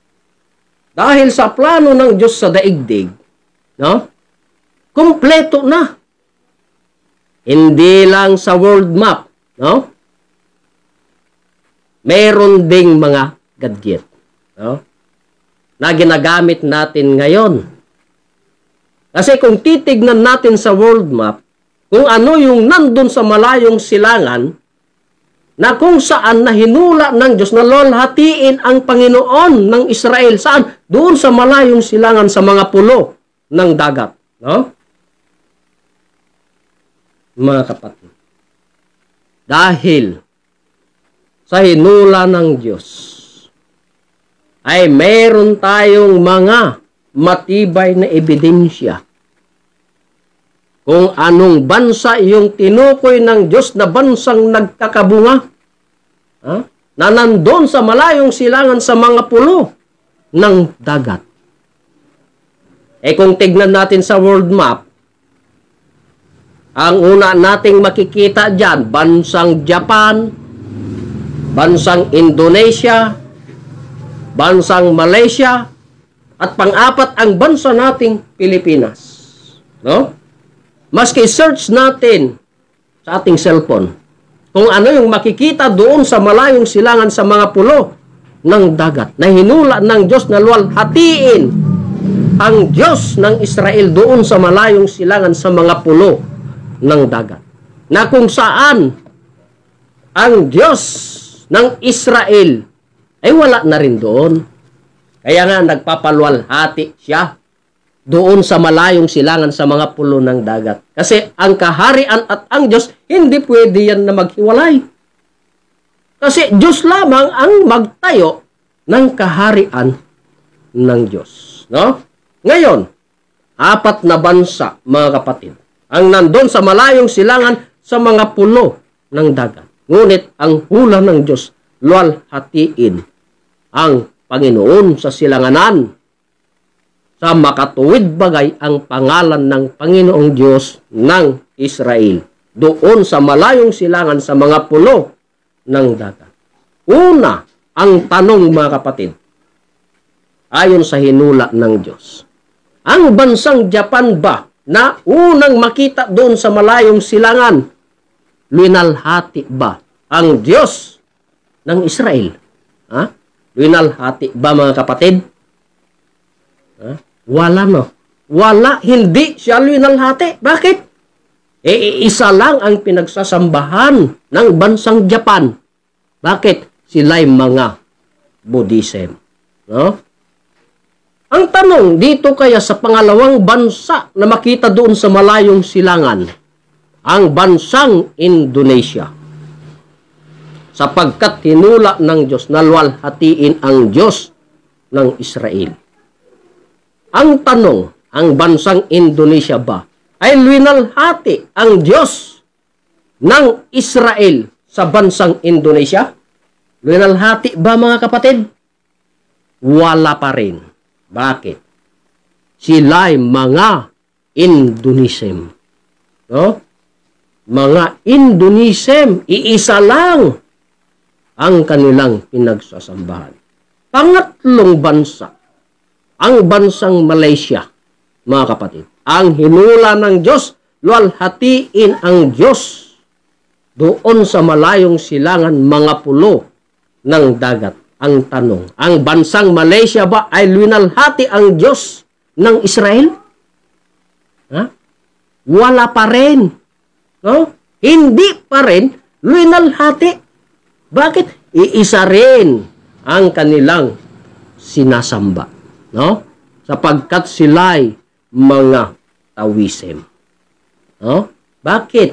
dahil sa plano ng Diyos sa daigdig, no? Kompleto na. Hindi lang sa world map, no? Meron ding mga gadget, no? Na ginagamit natin ngayon. Kasi kung titignan natin sa world map, kung ano yung nandun sa malayong silangan, na kung saan na hinula ng Diyos na lolhatiin ang Panginoon ng Israel. Saan? Doon sa malayong silangan sa mga pulo ng dagat. No? Mga kapatid. Dahil sa hinula ng Diyos, ay meron tayong mga matibay na ebidensya kung anong bansa yung tinukoy ng Diyos na bansang nagkakabunga, na nandun sa malayong silangan sa mga pulo ng dagat. Kung tignan natin sa world map, ang una nating makikita dyan, bansang Japan, bansang Indonesia, bansang Malaysia, at pang-apat ang bansa nating Pilipinas. No? Maski search natin sa ating cellphone kung ano yung makikita doon sa malayong silangan sa mga pulo ng dagat na hinula ng Diyos na luwalhatiin ang Diyos ng Israel doon sa malayong silangan sa mga pulo ng dagat. Na kung saan ang Diyos ng Israel ay wala na rin doon. Kaya nga nagpapaluwalhati siya doon sa malayong silangan sa mga pulo ng dagat. Kasi ang kaharian at ang Diyos, hindi pwede yan na maghiwalay. Kasi Diyos lamang ang magtayo ng kaharian ng Diyos. No? Ngayon, 4 na bansa, mga kapatid, ang nandun sa malayong silangan sa mga pulo ng dagat. Ngunit ang hula ng Diyos, luwalhatiin ang Panginoon sa silanganan. Sa makatuwid bagay ang pangalan ng Panginoong Diyos ng Israel. Doon sa malayong silangan sa mga pulo ng dagat. Una, ang tanong mga kapatid, ayon sa hinula ng Diyos. Ang bansang Japan ba na unang makita doon sa malayong silangan, linalhati ba ang Diyos ng Israel? Linalhati ba mga kapatid? Wala no. Wala, hindi siya linalhati. Bakit? Isa lang ang pinagsasambahan ng bansang Japan. Bakit? Sila'y mga Buddhism. No? Ang tanong, dito kaya sa pangalawang bansa na makita doon sa malayong silangan, ang bansang Indonesia. Sapagkat hinula ng Diyos na luwalhatiin ang Diyos ng Israel. Ang tanong, ang bansang Indonesia ba ay luwalhati ang Diyos ng Israel sa bansang Indonesia? Luwalhati ba mga kapatid? Wala pa rin. Bakit? Sila'y mga Indonesem. No? Mga Indonesem, iisa lang ang kanilang pinagsasambahan. Pangatlong bansa, ang bansang Malaysia, mga kapatid. Ang hinula ng Diyos, luwalhatiin ang Diyos doon sa malayong silangan, mga pulo ng dagat. Ang tanong, ang bansang Malaysia ba ay luwalhati ang Diyos ng Israel? Ha? Wala pa rin. No? Hindi pa rin luwalhati. Bakit? Iisa rin ang kanilang sinasamba. No? Sapagkat sila'y mga tawisem. No? Bakit?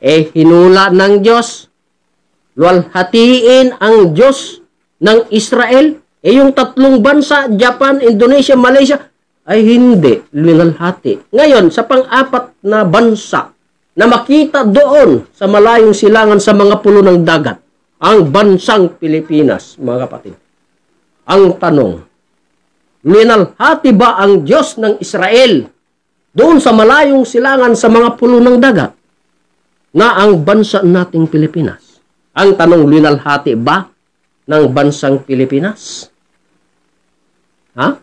Hinula ng Diyos, luwalhatiin ang Diyos ng Israel. Yung tatlong bansa, Japan, Indonesia, Malaysia, ay hindi luwalhati. Ngayon, sa pang-apat na bansa na makita doon sa malayong silangan sa mga pulo ng dagat, ang bansang Pilipinas, mga kapatid. Ang tanong, luwalhati ba ang Diyos ng Israel doon sa malayong silangan sa mga pulo ng dagat na ang bansa nating Pilipinas? Ang tanong, luwalhati ba ng bansang Pilipinas? Ha?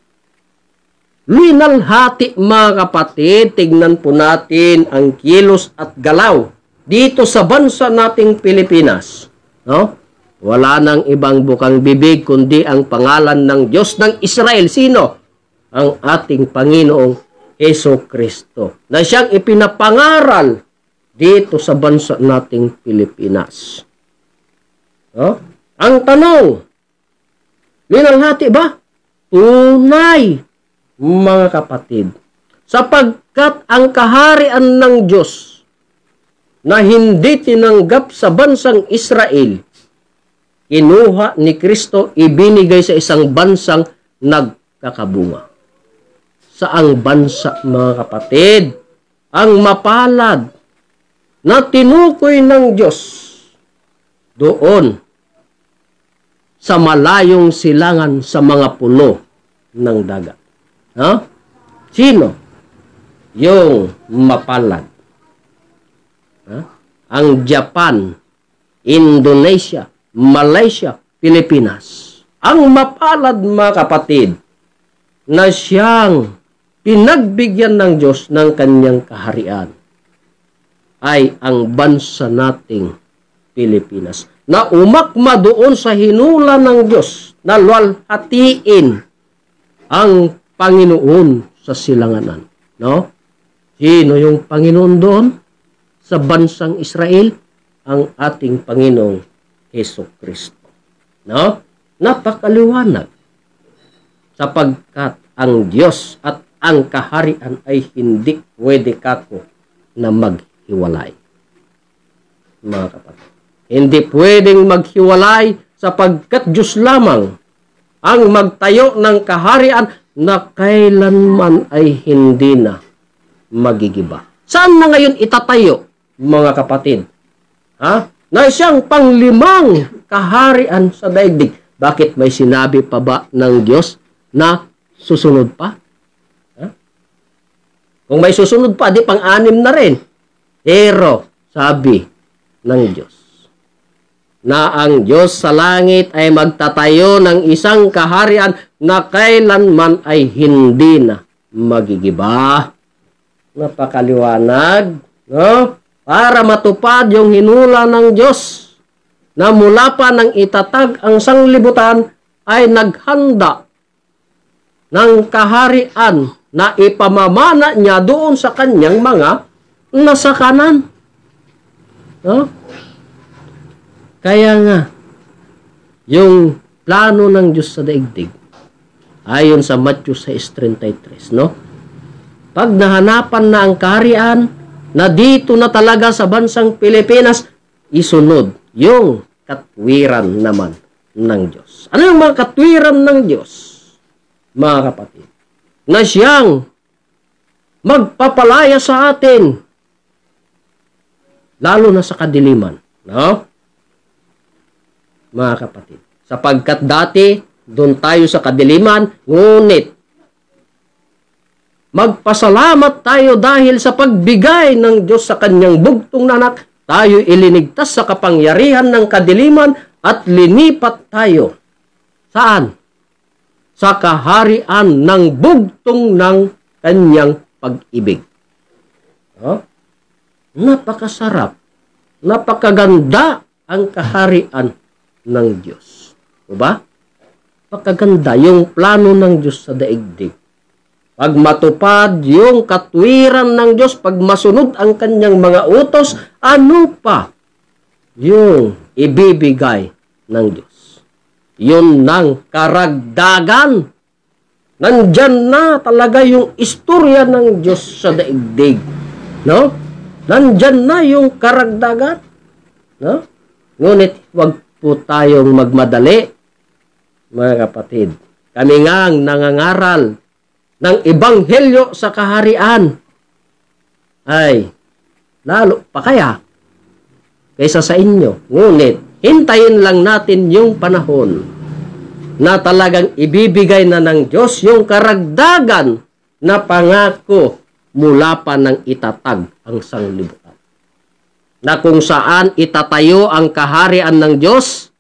Luwalhati mga kapatid. Tignan po natin ang kilos at galaw dito sa bansa nating Pilipinas. No? Wala nang ibang bukang bibig kundi ang pangalan ng Diyos ng Israel. Sino? Ang ating Panginoong Jesucristo, na siyang ipinapangaral dito sa bansa nating Pilipinas. Oh? Ang tanong, luwalhati ba? Tunay, mga kapatid. Sapagkat ang kaharian ng Diyos na hindi tinanggap sa bansang Israel, kinuha ni Kristo, ibinigay sa isang bansang nagkakabunga. Saang bansa, mga kapatid? Ang mapalad na tinukoy ng Diyos doon sa malayong silangan sa mga pulo ng dagat. Ha? Sino? Yung mapalad. Ha? Ang Japan, Indonesia, Malaysia, Pilipinas. Ang mapalad, mga kapatid, na siyang pinagbigyan ng Diyos ng kanyang kaharian ay ang bansa nating Pilipinas, na umakma doon sa hinula ng Diyos na luwalhatiin ang Panginoon sa silanganan. No? Sino yung Panginoon doon sa bansang Israel? Ang ating Panginoong Jesucristo. No? Napakaliwanag. Sapagkat ang Diyos at ang kaharian ay hindi pwede kako na maghiwalay. Mga kapatid. Hindi pwedeng maghiwalay sapagkat Diyos lamang ang magtayo ng kaharian na kailanman ay hindi na magigiba. Saan na ngayon itatayo, mga kapatid? Ha? Na siyang panglimang kaharian sa daigdig. Bakit may sinabi pa ba ng Diyos na susunod pa? Ha? Kung may susunod pa, di pang-anim na rin. Pero, sabi ng Diyos, na ang Diyos sa langit ay magtatayo ng isang kaharian na kailanman ay hindi na magigiba. Napakaliwanag, no? Para matupad yung hinula ng Diyos na mula pa nang itatag ang sanglibutan ay naghanda ng kaharian na ipamamana niya doon sa kanyang mga nasa kanan. No? Kaya nga, yung plano ng Diyos sa daigdig Ayon sa Matthew 6:33, no? Pag nahanapan na ang kaharian, na dito na talaga sa bansang Pilipinas, isunod yung katwiran naman ng Diyos. Ano yung mga katwiran ng Diyos, mga kapatid? Na siyang magpapalaya sa atin, lalo na sa kadiliman, no? Mga kapatid, sapagkat dati, doon tayo sa kadiliman, ngunit magpasalamat tayo dahil sa pagbigay ng Diyos sa kanyang bugtong na anak, tayo ilinigtas sa kapangyarihan ng kadiliman at linipat tayo. Saan? Sa kaharian ng bugtong ng kanyang pag-ibig. Oh? Napakasarap, napakaganda ang kaharian ng Diyos. O ba? Napakaganda yung plano ng Diyos sa daigdig. Pag matupad yung katwiran ng Diyos, pag masunod ang kanyang mga utos, ano pa yung ibibigay ng Diyos? Yun ng karagdagan. Nandyan na talaga yung istorya ng Diyos sa daigdig. No? Nandyan na yung karagdagan. No? Ngunit wag po tayong magmadali, mga kapatid. Kami ngang nangangaral ng ebanghelyo sa kaharian ay lalo pa kaya kaysa sa inyo. Ngunit, hintayin lang natin yung panahon na talagang ibibigay na ng Diyos yung karagdagan na pangako mula pa ng itatag ang sanglibutan. Na kung saan itatayo ang kaharian ng Diyos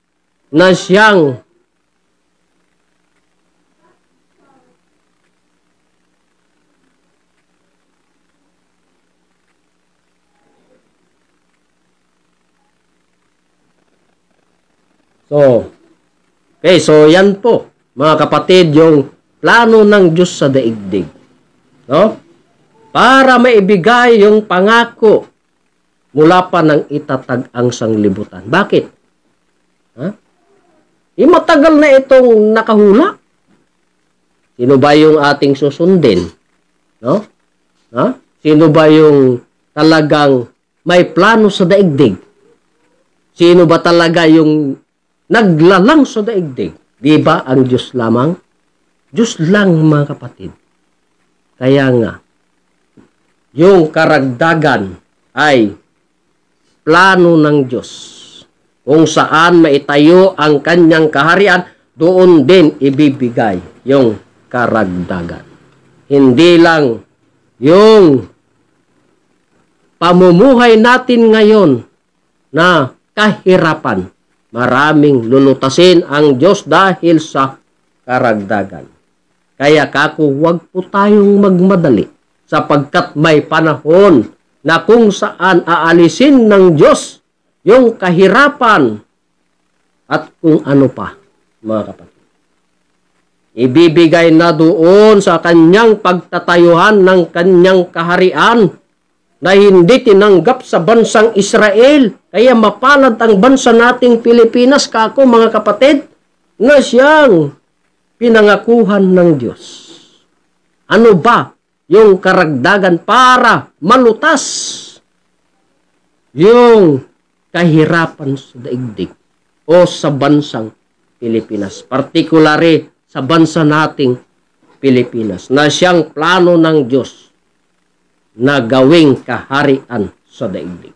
na siyang So yan po, mga kapatid, yung plano ng Diyos sa daigdig. No? Para maibigay yung pangako mula pa ng itatag ang sanglibutan. Bakit? Matagal na itong nakahula. Sino ba yung ating susundin? No? Sino ba yung talagang may plano sa daigdig? Sino ba talaga yung naglalang sa daigdig? Di ba ang Diyos lamang? Diyos lang, mga kapatid. Kaya nga, yung karagdagan ay plano ng Diyos. Kung saan maitayo ang kanyang kaharian, doon din ibibigay yung karagdagan. Hindi lang yung pamumuhay natin ngayon na kahirapan. Maraming lulutasin ang Diyos dahil sa karagdagan. Kaya huwag po tayong magmadali sapagkat may panahon na kung saan aalisin ng Diyos yung kahirapan at kung ano pa, mga kapatid. Ibibigay na doon sa kanyang pagtatayuhan ng kanyang kaharian na hindi tinanggap sa bansang Israel. Kaya mapalad ang bansa nating Pilipinas, kako mga kapatid, na siyang pinangakuhan ng Diyos. Ano ba yung karagdagan para malutas yung kahirapan sa daigdig o sa bansang Pilipinas? Particularly sa bansa nating Pilipinas, na siyang plano ng Diyos na gawing kaharian sa daigdig.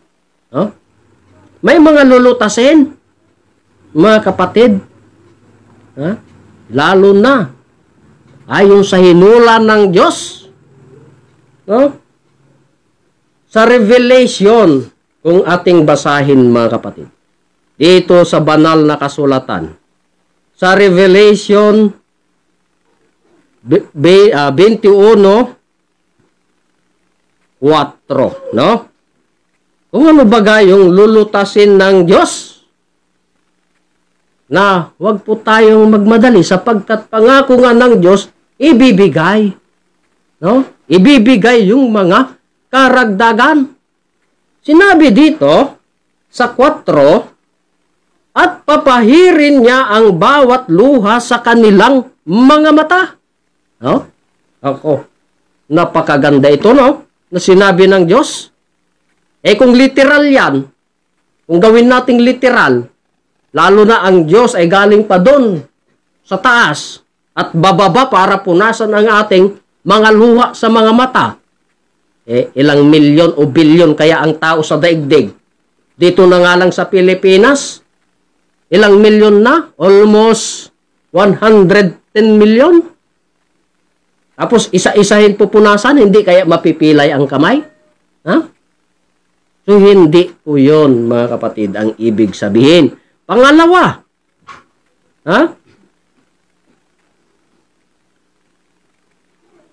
May mga lulutasin, mga kapatid, lalo na ayon sa hinula ng Diyos, sa Revelation, kung ating basahin, mga kapatid, dito sa banal na kasulatan, sa Revelation 21:4, no? Kung ano baga yung lulutasin ng Diyos, na huwag po tayong magmadali sapagkat pangako nga ng Diyos, ibibigay. No? Ibibigay yung mga karagdagan. Sinabi dito sa 4, at papahirin niya ang bawat luha sa kanilang mga mata. No? Ako, napakaganda ito, no? Na sinabi ng Diyos. Kung literal yan, kung gawin nating literal, lalo na ang Diyos ay galing pa doon sa taas at bababa para punasan ang ating mga luha sa mga mata. Ilang milyon o bilyon kaya ang tao sa daigdig. Dito na nga lang sa Pilipinas, ilang milyon na? Almost 110 million. Tapos isa-isahin pupunasan, hindi kaya mapipilay ang kamay? Ha? So, hindi po yun, mga kapatid, ang ibig sabihin. Pangalawa, ha?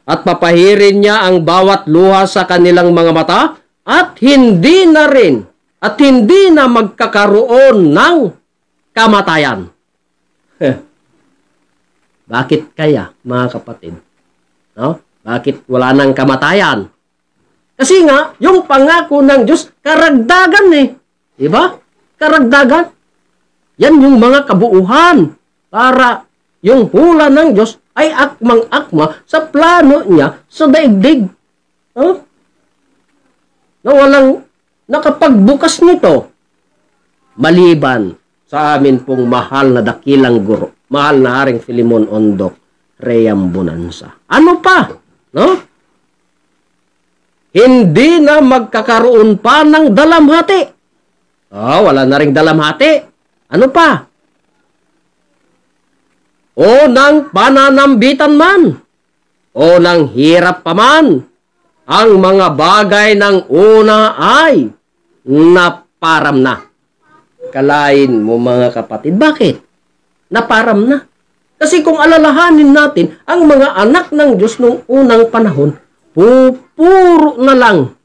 At papahirin niya ang bawat luha sa kanilang mga mata at hindi na magkakaroon ng kamatayan. Bakit kaya, mga kapatid? No? Bakit wala nang kamatayan? Kasi nga, yung pangako ng Diyos, karagdagan Diba? Karagdagan. Yan yung mga kabuuhan para yung hula ng Diyos ay akmang-akma sa plano niya sa daigdig. Na walang nakapagbukas nito. Maliban sa amin pong mahal na dakilang guro, mahal na Haring Filimon Ondok, Reyam Bonanza. Ano pa? No? Hindi na magkakaroon pa ng dalamhati. Wala na ring dalamhati. Ano pa? O ng pananambitan man, o ng hirap pa man, ang mga bagay ng una ay naparam na. Kalain mo, mga kapatid. Bakit? Naparam na. Kasi kung alalahanin natin, ang mga anak ng Diyos noong unang panahon, puro na lang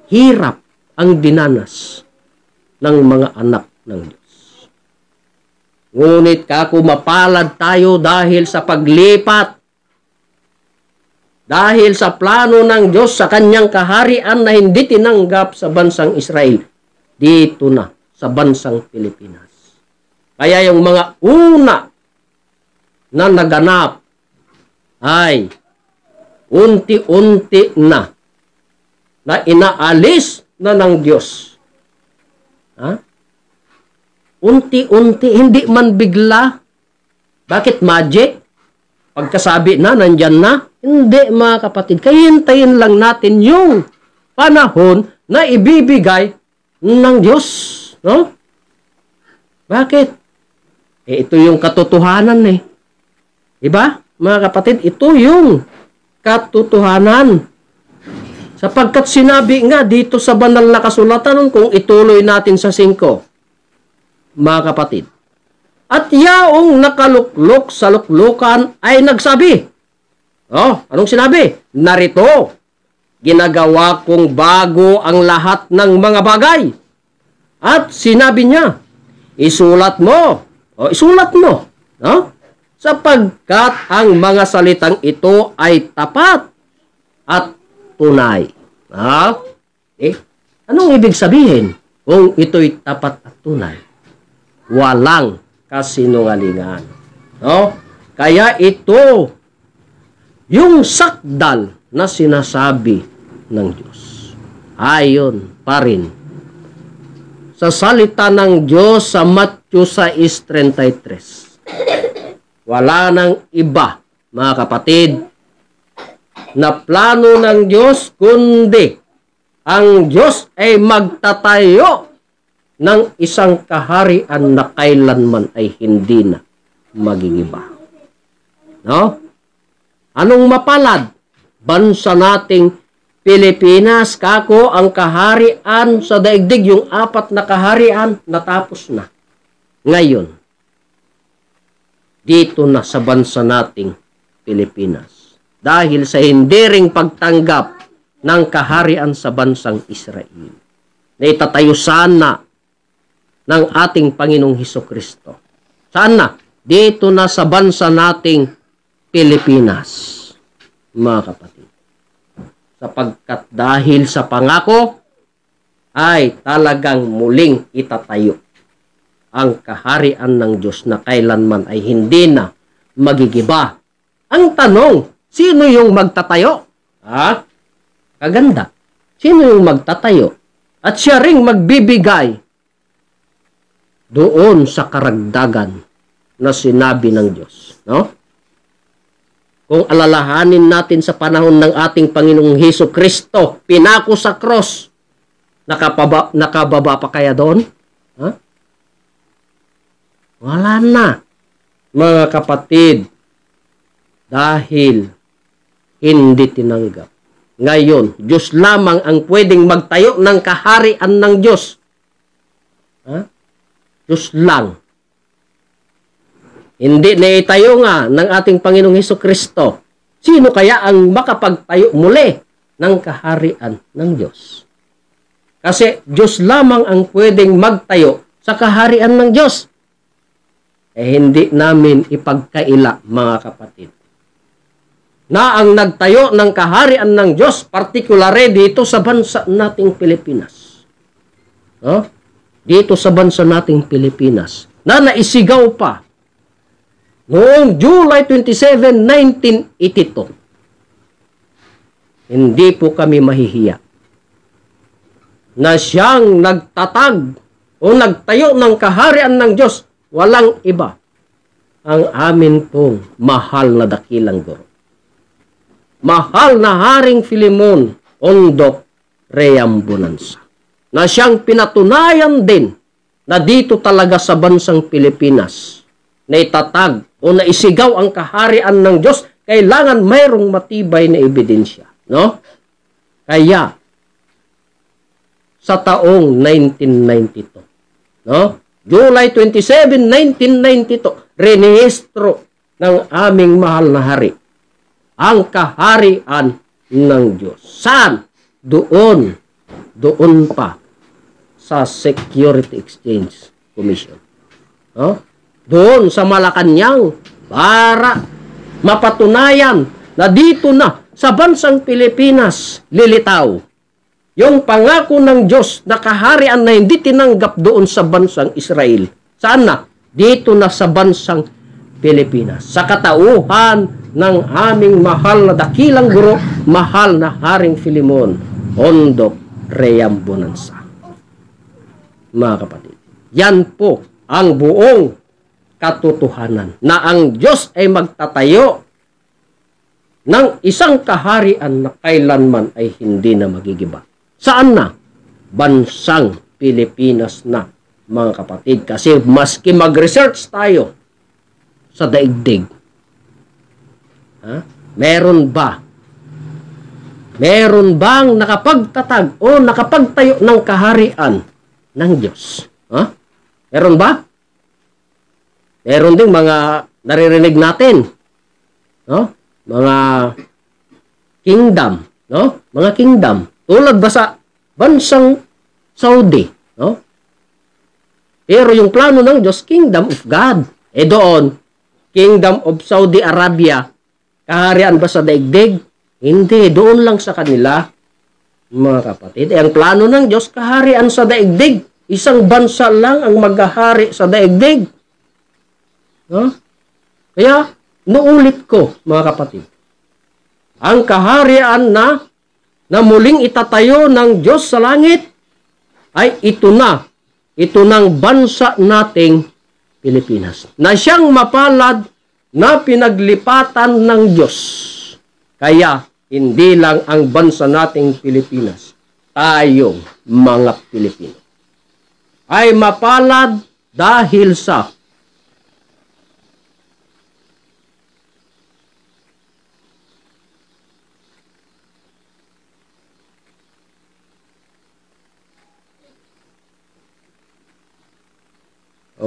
hirap ang dinanas ng mga anak ng Diyos. Ngunit kako mapalad tayo dahil sa paglipat, dahil sa plano ng Diyos sa kanyang kaharian na hindi tinanggap sa bansang Israel, dito na sa bansang Pilipinas. Kaya yung mga una na naganap ay unti-unti na inaalis na ng Diyos. Unti-unti, hindi man bigla. Bakit magic? Pagkasabi na, nandyan na? Hindi, mga kapatid. Kahintayin lang natin yung panahon na ibibigay ng Diyos. No? Bakit? Ito yung katotohanan Diba? Mga kapatid, ito yung katotohanan. Sapagkat sinabi nga dito sa banal na kasulatan, kung ituloy natin sa 5, mga kapatid. At yaong nakaluklok sa luklukan ay nagsabi. Anong sinabi? Narito, ginagawa kong bago ang lahat ng mga bagay. At sinabi niya, isulat mo. Sapagkat ang mga salitang ito ay tapat at tunay. Anong ibig sabihin kung ito'y tapat at tunay? Walang kasinungalingan. Kaya ito yung sakdal na sinasabi ng Diyos. Ayon pa rin sa salita ng Diyos sa Matthew 6:33. Wala nang iba, mga kapatid, na plano ng Diyos, kundi ang Diyos ay magtatayo ng isang kaharian na kailanman ay hindi na magigiba. Anong mapalad? Bansa nating Pilipinas, kako ang kaharian sa daigdig, yung 4 na kaharian, natapos na. Ngayon, dito na sa bansa nating Pilipinas. Dahil sa hindi ring pagtanggap ng kaharian sa bansang Israel. Na itatayo sana ng ating Panginoong Hesukristo. Saan na? Dito na sa bansa nating Pilipinas, mga kapatid. Sapagkat dahil sa pangako, ay talagang muling itatayo ang kaharian ng Diyos na kailanman ay hindi na magigiba. Ang tanong, Sino yung magtatayo? Ha? Kaganda. Sino yung magtatayo? At siya ring magbibigay doon sa karagdagan na sinabi ng Diyos. No? Kung alalahanin natin sa panahon ng ating Panginoong Hesus Kristo, pinako sa cross, nakababa pa kaya doon? Ha? Wala na, mga kapatid, dahil hindi tinanggap. Ngayon, Diyos lamang ang pwedeng magtayo ng kaharian ng Diyos. Ha? Diyos lang. Hindi na itayo nga ng ating Panginoong Hesus Kristo. Sino kaya ang makapagtayo muli ng kaharian ng Diyos? Kasi Diyos lamang ang pwedeng magtayo sa kaharian ng Diyos. Hindi namin ipagkaila, mga kapatid, na ang nagtayo ng kaharian ng Diyos, particularly dito sa bansa nating Pilipinas. No? Dito sa bansa nating Pilipinas, na naisigaw pa noong July 27, 1982. Hindi po kami mahihiya na siyang nagtatag o nagtayo ng kaharian ng Diyos, walang iba, ang amin pong mahal na dakilang guro. Mahal na Haring Filemon Ondok Reambonanza, na siyang pinatunayan din na dito talaga sa bansang Pilipinas na itatag o naisigaw ang kaharian ng Diyos, kailangan mayroong matibay na ebidensya. No? Kaya, sa taong 1992, no? July 27, 1992, renehistro ng aming mahal na hari ang kaharian ng Diyos. Saan? Doon pa sa Security Exchange Commission. No? Doon sa Malacanang, para mapatunayan na dito na sa bansang Pilipinas lilitaw yung pangako ng Diyos na kaharian na hindi tinanggap doon sa bansang Israel. Saan na? Dito na sa bansang Pilipinas. Sa katauhan ng aming mahal na dakilang guro, mahal na Haring Filemon Ondok Reambonanza. Mga kapatid, yan po ang buong katotohanan na ang Diyos ay magtatayo ng isang kaharian na kailanman ay hindi na magigiba. Saan na? Bansang Pilipinas na, mga kapatid. Kasi maski mag-research tayo sa daigdig, meron bang nakapagtatag o nakapagtayo ng kaharian ng Diyos? Meron ba? Meron ding mga naririnig natin, no? Mga kingdom, no? Mga kingdom. Tulad ba sa bansang Saudi, no? Pero yung plano ng Diyos, Kingdom of God. Doon, Kingdom of Saudi Arabia, kaharian ba sa daigdig? Hindi, doon lang sa kanila, mga kapatid. Ang plano ng Diyos, kaharian sa daigdig. Isang bansa lang ang maghahari sa daigdig. No? Kaya, nuulit ko, mga kapatid, ang kaharian na muling itatayo ng Diyos sa langit, ay ito na. Ito ng bansa nating Pilipinas. Na siyang mapalad na pinaglipatan ng Diyos. Kaya, hindi lang ang bansa nating Pilipinas, tayong mga Pilipino ay mapalad dahil sa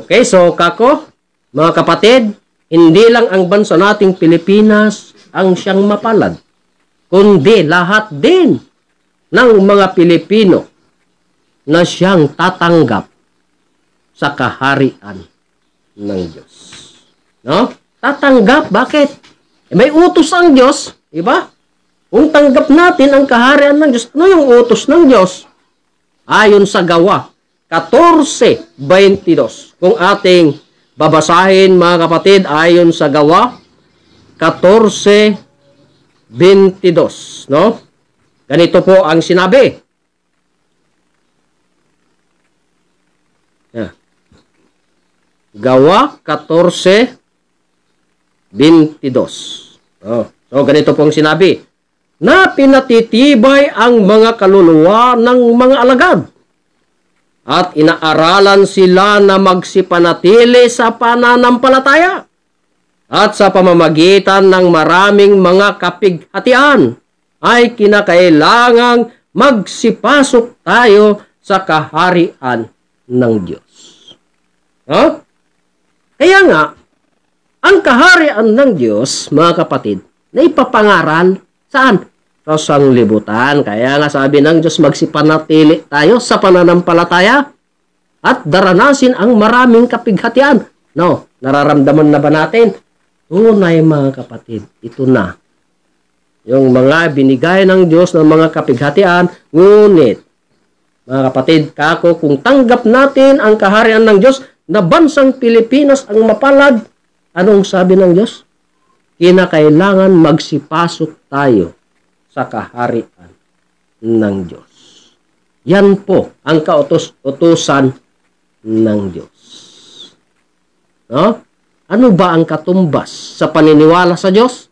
okay, so kako, mga kapatid, hindi lang ang bansa nating Pilipinas ang siyang mapalad, kundi lahat din ng mga Pilipino na siyang tatanggap sa kaharian ng Diyos. No? Tatanggap, bakit? May utos ang Diyos, diba? Kung tanggap natin ang kaharian ng Diyos, ano yung utos ng Diyos? Ayon sa Gawa 14:22. Kung ating babasahin, mga kapatid, ayon sa Gawa 14:22. 22, no? Ganito po ang sinabi. Gawa 14:22. So, ganito pong sinabi, na pinatitibay ang mga kaluluwa ng mga alagad at inaaralan sila na magsipanatili sa pananampalataya at sa pamamagitan ng maraming mga kapighatian ay kinakailangang magsipasok tayo sa kaharian ng Diyos. Kaya nga, ang kaharian ng Diyos, mga kapatid, na ipapangaral saan? Sa sanglibutan. Kaya nga sabi ng Diyos, magsipanatili tayo sa pananampalataya at daranasin ang maraming kapighatian. No, nararamdaman na ba natin? Tunay, mga kapatid, ito na. Yung mga binigay ng Diyos ng mga kapighatian, ngunit, mga kapatid, kako, kung tanggap natin ang kaharian ng Diyos, na bansang Pilipinas ang mapalad, anong sabi ng Diyos? Kinakailangan magsipasok tayo sa kaharian ng Diyos. Yan po ang kautos-utusan ng Diyos. No? Ano ba ang katumbas sa paniniwala sa Diyos?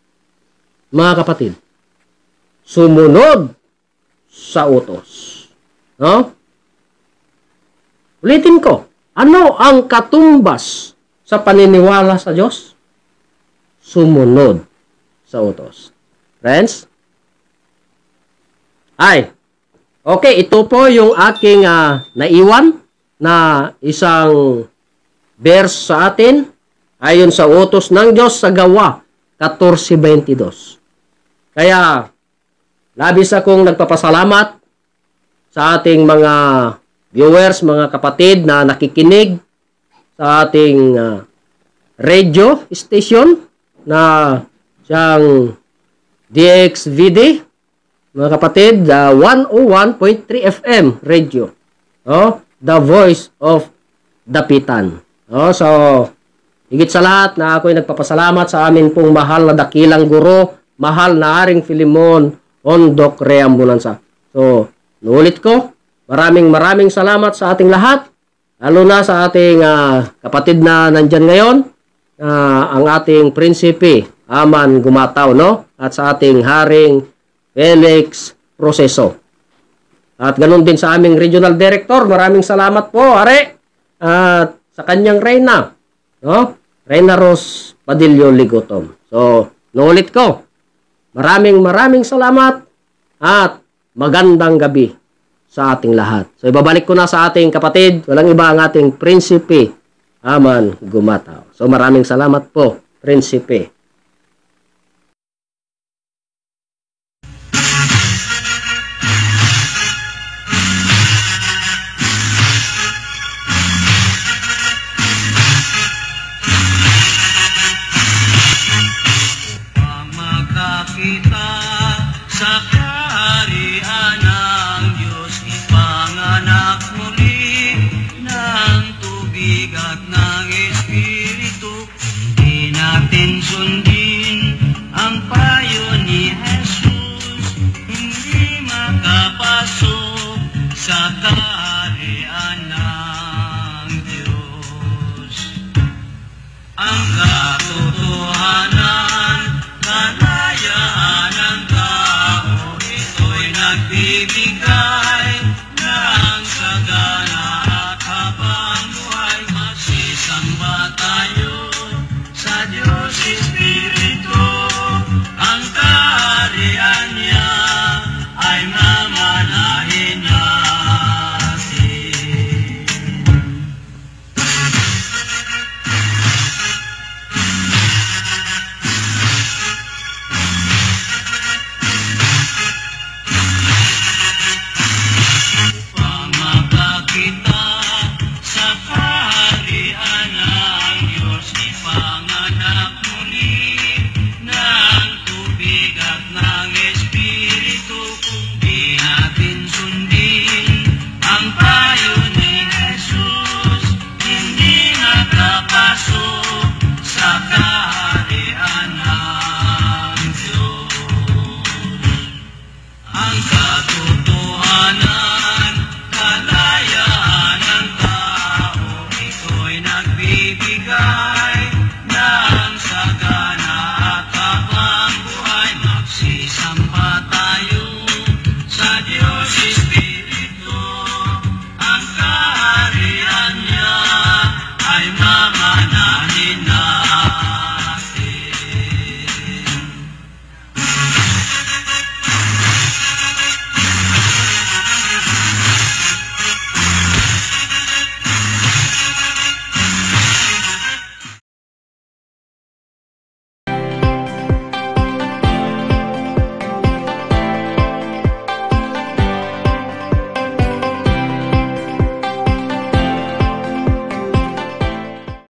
Mga kapatid, sumunod sa utos. No? Ulitin ko, ano ang katumbas sa paniniwala sa Diyos? Sumunod sa utos. Friends? Okay, ito po yung aking naiwan na isang verse sa atin ayon sa utos ng Diyos sa Gawa 14:22. Kaya, labis akong nagpapasalamat sa ating mga viewers, mga kapatid na nakikinig sa ating radio station na siyang DXVD, mga kapatid, 101.3 FM radio. The Voice of Dapitan. So, higit sa lahat na ako'y nagpapasalamat sa amin pong mahal na dakilang guro, mahal na Haring Filimon Ondok Reambulansa. So, nuulit ko, maraming salamat sa ating lahat, lalo na sa ating kapatid na nandyan ngayon, ang ating prinsipe, Aman Gumataw, no? At sa ating Haring Felix Proseso. At ganun din sa aming regional director, maraming salamat po, Are, at sa kanyang Reyna, no? Reyna Rose Padillo Ligotom. So, nuulit ko, maraming salamat at magandang gabi sa ating lahat. So, ibabalik ko na sa ating kapatid, walang iba ang ating prinsipe, Aman Gumataw. So, maraming salamat po, prinsipe. Sundin ang payo ni Jesus, hindi makapasok sa kaharian ng Diyos. Ang katotohanan, kalayaan ng tao, ito'y nagbibigay ng sagana at habang buhay. Masisamba tayo sa Diyos Espiritu, ang kaharian niya ay mamanahin natin. Upang makakita sa kaharian ng Diyos, ipanganak muli ng tubig at ng Espiritu. Kung di natin sundin ang payo ni Jesus, hindi nakapasok